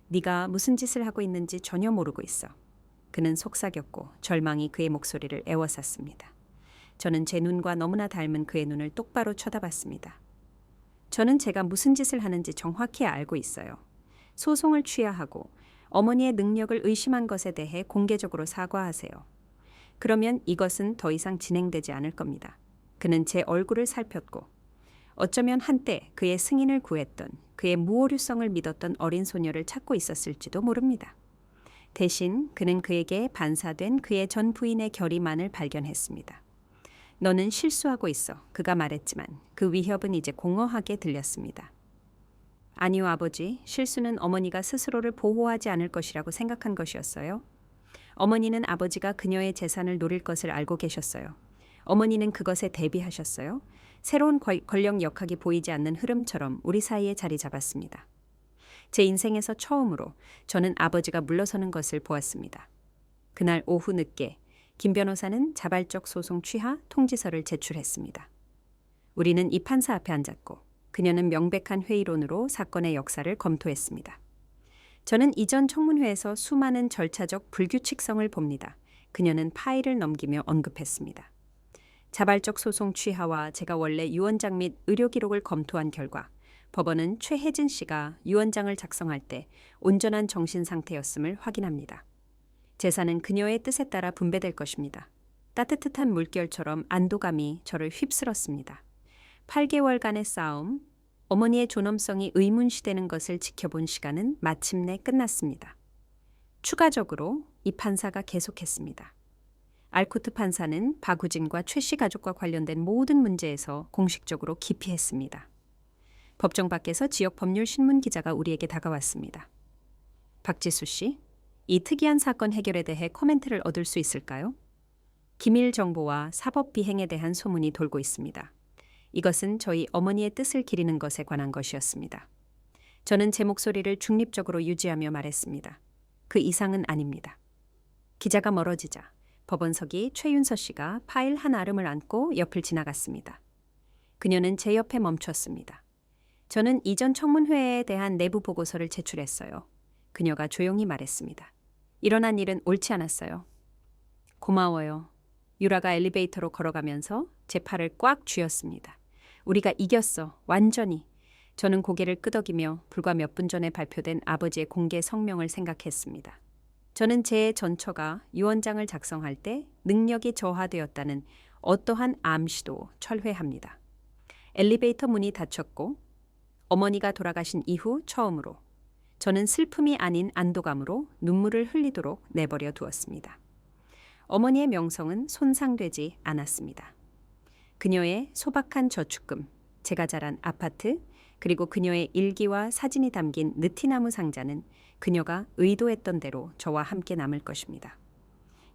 네가 무슨 짓을 하고 있는지 전혀 모르고 있어. 그는 속삭였고 절망이 그의 목소리를 애워쌌습니다. 저는 제 눈과 너무나 닮은 그의 눈을 똑바로 쳐다봤습니다. 저는 제가 무슨 짓을 하는지 정확히 알고 있어요. 소송을 취하하고 어머니의 능력을 의심한 것에 대해 공개적으로 사과하세요. 그러면 이것은 더 이상 진행되지 않을 겁니다. 그는 제 얼굴을 살폈고 어쩌면 한때 그의 승인을 구했던 그의 무오류성을 믿었던 어린 소녀를 찾고 있었을지도 모릅니다. 대신 그는 그에게 반사된 그의 전 부인의 결의만을 발견했습니다. 너는 실수하고 있어. 그가 말했지만 그 위협은 이제 공허하게 들렸습니다. 아니요, 아버지. 실수는 어머니가 스스로를 보호하지 않을 것이라고 생각한 것이었어요. 어머니는 아버지가 그녀의 재산을 노릴 것을 알고 계셨어요. 어머니는 그것에 대비하셨어요. 새로운 권력 역학이 보이지 않는 흐름처럼 우리 사이에 자리 잡았습니다. 제 인생에서 처음으로 저는 아버지가 물러서는 것을 보았습니다. 그날 오후 늦게 김 변호사는 자발적 소송 취하 통지서를 제출했습니다. 우리는 이 판사 앞에 앉았고 그녀는 명백한 회의론으로 사건의 역사를 검토했습니다. 저는 이전 청문회에서 수많은 절차적 불규칙성을 봅니다. 그녀는 파일을 넘기며 언급했습니다. 자발적 소송 취하와 제가 원래 유언장 및 의료 기록을 검토한 결과 법원은 최혜진 씨가 유언장을 작성할 때 온전한 정신 상태였음을 확인합니다. 재산은 그녀의 뜻에 따라 분배될 것입니다. 따뜻한 물결처럼 안도감이 저를 휩쓸었습니다. 8개월간의 싸움, 어머니의 존엄성이 의문시되는 것을 지켜본 시간은 마침내 끝났습니다. 추가적으로 이 판사가 계속했습니다. 알코트 판사는 박우진과 최 씨 가족과 관련된 모든 문제에서 공식적으로 기피했습니다. 법정 밖에서 지역 법률 신문 기자가 우리에게 다가왔습니다. 박지수 씨, 이 특이한 사건 해결에 대해 코멘트를 얻을 수 있을까요? 기밀 정보와 사법 비행에 대한 소문이 돌고 있습니다. 이것은 저희 어머니의 뜻을 기리는 것에 관한 것이었습니다. 저는 제 목소리를 중립적으로 유지하며 말했습니다. 그 이상은 아닙니다. 기자가 멀어지자 법원석이 최윤서 씨가 파일 한 아름을 안고 옆을 지나갔습니다. 그녀는 제 옆에 멈췄습니다. 저는 이전 청문회에 대한 내부 보고서를 제출했어요. 그녀가 조용히 말했습니다. 일어난 일은 옳지 않았어요. 고마워요. 유라가 엘리베이터로 걸어가면서 제 팔을 꽉 쥐었습니다. 우리가 이겼어. 완전히. 저는 고개를 끄덕이며 불과 몇 분 전에 발표된 아버지의 공개 성명을 생각했습니다. 저는 제 전처가 유언장을 작성할 때 능력이 저하되었다는 어떠한 암시도 철회합니다. 엘리베이터 문이 닫혔고 어머니가 돌아가신 이후 처음으로 저는 슬픔이 아닌 안도감으로 눈물을 흘리도록 내버려 두었습니다. 어머니의 명성은 손상되지 않았습니다. 그녀의 소박한 저축금, 제가 자란 아파트, 그리고 그녀의 일기와 사진이 담긴 느티나무 상자는 그녀가 의도했던 대로 저와 함께 남을 것입니다.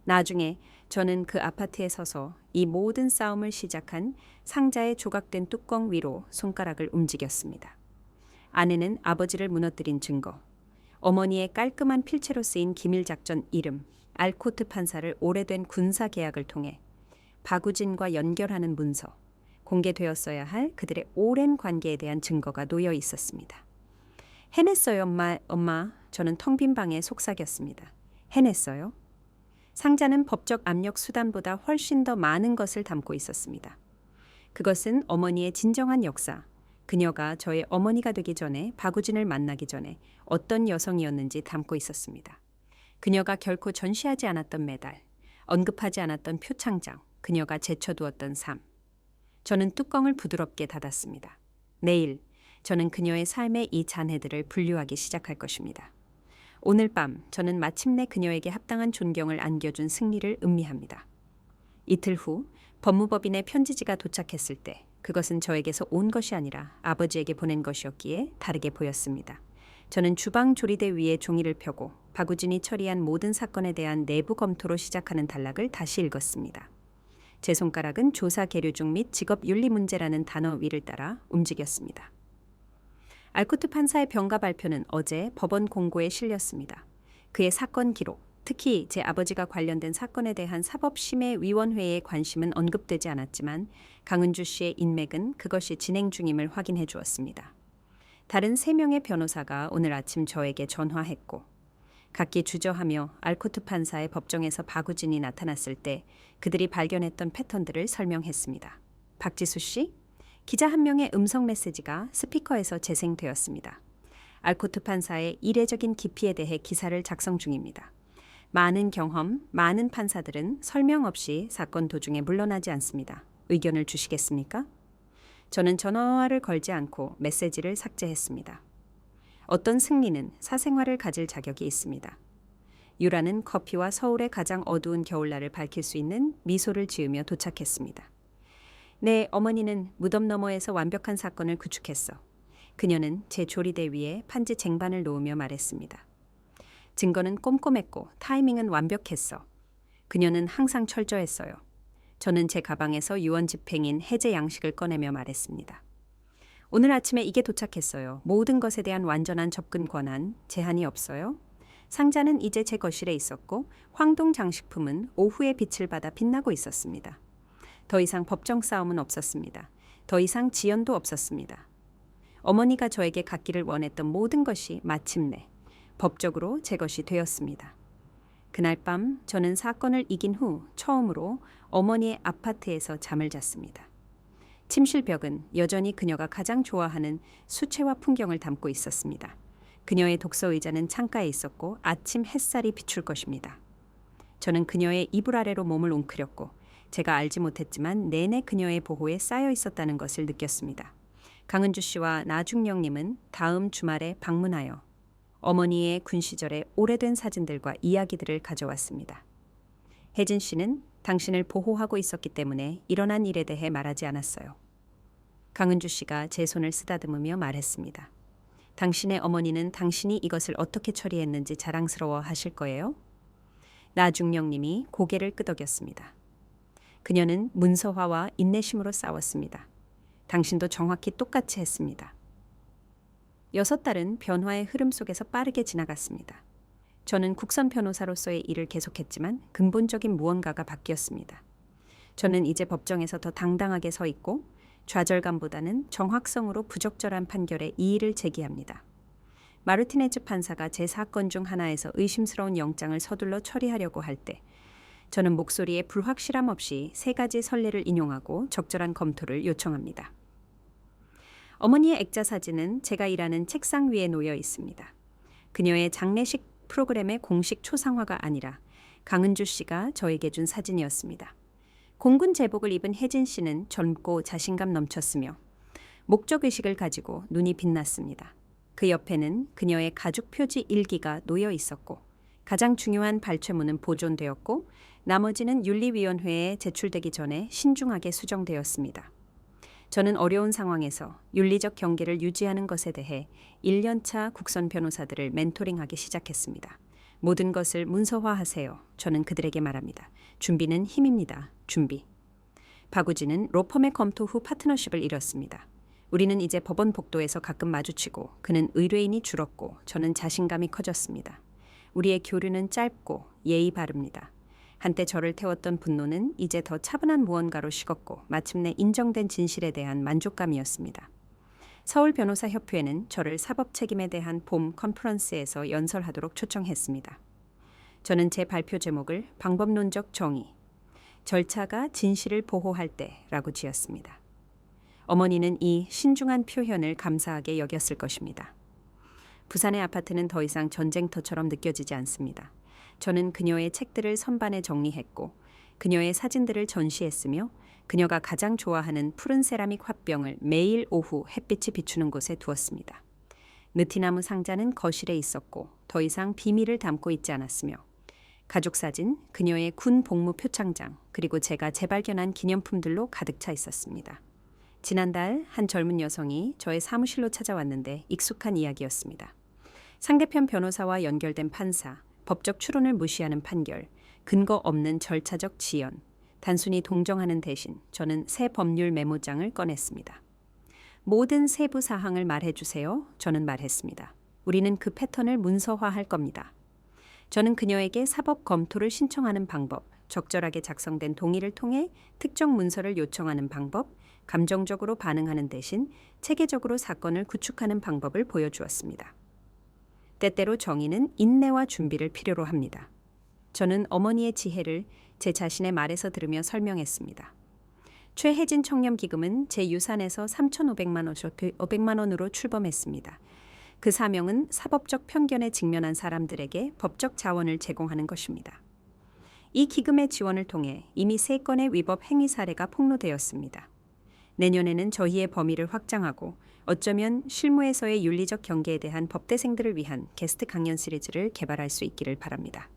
나중에 저는 그 아파트에 서서 이 모든 싸움을 시작한 상자의 조각된 뚜껑 위로 손가락을 움직였습니다. 안에는 아버지를 무너뜨린 증거, 어머니의 깔끔한 필체로 쓰인 기밀작전 이름, 알코트 판사를 오래된 군사 계약을 통해 박우진과 연결하는 문서, 공개되었어야 할 그들의 오랜 관계에 대한 증거가 놓여 있었습니다. 해냈어요, 엄마. 저는 텅 빈 방에 속삭였습니다. 해냈어요? 상자는 법적 압력 수단보다 훨씬 더 많은 것을 담고 있었습니다. 그것은 어머니의 진정한 역사, 그녀가 저의 어머니가 되기 전에 박우진을 만나기 전에 어떤 여성이었는지 담고 있었습니다. 그녀가 결코 전시하지 않았던 메달, 언급하지 않았던 표창장, 그녀가 제쳐두었던 삶. 저는 뚜껑을 부드럽게 닫았습니다. 내일 저는 그녀의 삶의 이 잔해들을 분류하기 시작할 것입니다. 오늘 밤 저는 마침내 그녀에게 합당한 존경을 안겨준 승리를 음미합니다. 이틀 후 법무법인의 편지지가 도착했을 때 그것은 저에게서 온 것이 아니라 아버지에게 보낸 것이었기에 다르게 보였습니다. 저는 주방 조리대 위에 종이를 펴고 박우진이 처리한 모든 사건에 대한 내부 검토로 시작하는 단락을 다시 읽었습니다. 제 손가락은 조사 계류 중 및 직업 윤리 문제라는 단어 위를 따라 움직였습니다. 알코트 판사의 병가 발표는 어제 법원 공고에 실렸습니다. 그의 사건 기록, 특히 제 아버지가 관련된 사건에 대한 사법심의위원회의 관심은 언급되지 않았지만 강은주 씨의 인맥은 그것이 진행 중임을 확인해 주었습니다. 다른 3명의 변호사가 오늘 아침 저에게 전화했고 각기 주저하며 알코트 판사의 법정에서 바구진이 나타났을 때 그들이 발견했던 패턴들을 설명했습니다. 박지수 씨, 기자 한 명의 음성 메시지가 스피커에서 재생되었습니다. 알코트 판사의 이례적인 기피에 대해 기사를 작성 중입니다. 많은 경험, 많은 판사들은 설명 없이 사건 도중에 물러나지 않습니다. 의견을 주시겠습니까? 저는 전화를 걸지 않고 메시지를 삭제했습니다. 어떤 승리는 사생활을 가질 자격이 있습니다. 유라는 커피와 서울의 가장 어두운 겨울날을 밝힐 수 있는 미소를 지으며 도착했습니다. 내 어머니는 무덤 너머에서 완벽한 사건을 구축했어. 그녀는 제 조리대 위에 판지 쟁반을 놓으며 말했습니다. 증거는 꼼꼼했고 타이밍은 완벽했어. 그녀는 항상 철저했어요. 저는 제 가방에서 유언 집행인 해제 양식을 꺼내며 말했습니다. 오늘 아침에 이게 도착했어요. 모든 것에 대한 완전한 접근 권한, 제한이 없어요. 상자는 이제 제 거실에 있었고 황동 장식품은 오후의 빛을 받아 빛나고 있었습니다. 더 이상 법정 싸움은 없었습니다. 더 이상 지연도 없었습니다. 어머니가 저에게 갖기를 원했던 모든 것이 마침내 법적으로 제 것이 되었습니다. 그날 밤 저는 사건을 이긴 후 처음으로 어머니의 아파트에서 잠을 잤습니다. 침실 벽은 여전히 그녀가 가장 좋아하는 수채화 풍경을 담고 있었습니다. 그녀의 독서 의자는 창가에 있었고 아침 햇살이 비출 것입니다. 저는 그녀의 이불 아래로 몸을 웅크렸고 제가 알지 못했지만 내내 그녀의 보호에 쌓여 있었다는 것을 느꼈습니다. 강은주 씨와 나중령님은 다음 주말에 방문하여 어머니의 군 시절의 오래된 사진들과 이야기들을 가져왔습니다. 혜진 씨는 당신을 보호하고 있었기 때문에 일어난 일에 대해 말하지 않았어요. 강은주 씨가 제 손을 쓰다듬으며 말했습니다. 당신의 어머니는 당신이 이것을 어떻게 처리했는지 자랑스러워 하실 거예요? 나중령님이 고개를 끄덕였습니다. 그녀는 문서화와 인내심으로 싸웠습니다. 당신도 정확히 똑같이 했습니다. 6달은 변화의 흐름 속에서 빠르게 지나갔습니다. 저는 국선 변호사로서의 일을 계속했지만 근본적인 무언가가 바뀌었습니다. 저는 이제 법정에서 더 당당하게 서 있고 좌절감보다는 정확성으로 부적절한 판결에 이의를 제기합니다. 마르티네즈 판사가 제 사건 중 하나에서 의심스러운 영장을 서둘러 처리하려고 할 때 저는 목소리에 불확실함 없이 3가지 선례를 인용하고 적절한 검토를 요청합니다. 어머니의 액자 사진은 제가 일하는 책상 위에 놓여 있습니다. 그녀의 장례식 프로그램의 공식 초상화가 아니라 강은주 씨가 저에게 준 사진이었습니다. 공군 제복을 입은 혜진 씨는 젊고 자신감 넘쳤으며 목적의식을 가지고 눈이 빛났습니다. 그 옆에는 그녀의 가죽 표지 일기가 놓여 있었고 가장 중요한 발췌문은 보존되었고 나머지는 윤리위원회에 제출되기 전에 신중하게 수정되었습니다. 저는 어려운 상황에서 윤리적 경계를 유지하는 것에 대해 1년차 국선 변호사들을 멘토링하기 시작했습니다. 모든 것을 문서화하세요. 저는 그들에게 말합니다. 준비는 힘입니다. 준비. 박우진은 로펌의 검토 후 파트너십을 이뤘습니다. 우리는 이제 법원 복도에서 가끔 마주치고 그는 의뢰인이 줄었고 저는 자신감이 커졌습니다. 우리의 교류는 짧고 예의 바릅니다. 한때 저를 태웠던 분노는 이제 더 차분한 무언가로 식었고 마침내 인정된 진실에 대한 만족감이었습니다. 서울변호사협회는 저를 사법 책임에 대한 봄 컨퍼런스에서 연설하도록 초청했습니다. 저는 제 발표 제목을 방법론적 정의, 절차가 진실을 보호할 때라고 지었습니다. 어머니는 이 신중한 표현을 감사하게 여겼을 것입니다. 부산의 아파트는 더 이상 전쟁터처럼 느껴지지 않습니다. 저는 그녀의 책들을 선반에 정리했고 그녀의 사진들을 전시했으며 그녀가 가장 좋아하는 푸른 세라믹 화병을 매일 오후 햇빛이 비추는 곳에 두었습니다. 느티나무 상자는 거실에 있었고 더 이상 비밀을 담고 있지 않았으며 가족사진, 그녀의 군 복무 표창장, 그리고 제가 재발견한 기념품들로 가득 차 있었습니다. 지난달 한 젊은 여성이 저의 사무실로 찾아왔는데 익숙한 이야기였습니다. 상대편 변호사와 연결된 판사, 법적 추론을 무시하는 판결, 근거 없는 절차적 지연, 단순히 동정하는 대신 저는 새 법률 메모장을 꺼냈습니다. 모든 세부 사항을 말해주세요. 저는 말했습니다. 우리는 그 패턴을 문서화할 겁니다. 저는 그녀에게 사법 검토를 신청하는 방법, 적절하게 작성된 동의를 통해 특정 문서를 요청하는 방법, 감정적으로 반응하는 대신 체계적으로 사건을 구축하는 방법을 보여주었습니다. 때때로 정의는 인내와 준비를 필요로 합니다. 저는 어머니의 지혜를 제 자신의 말에서 들으며 설명했습니다. 최혜진 청렴기금은 제 유산에서 3,500만 원으로 출범했습니다. 그 사명은 사법적 편견에 직면한 사람들에게 법적 자원을 제공하는 것입니다. 이 기금의 지원을 통해 이미 3건의 위법 행위 사례가 폭로되었습니다. 내년에는 저희의 범위를 확장하고 어쩌면 실무에서의 윤리적 경계에 대한 법대생들을 위한 게스트 강연 시리즈를 개발할 수 있기를 바랍니다.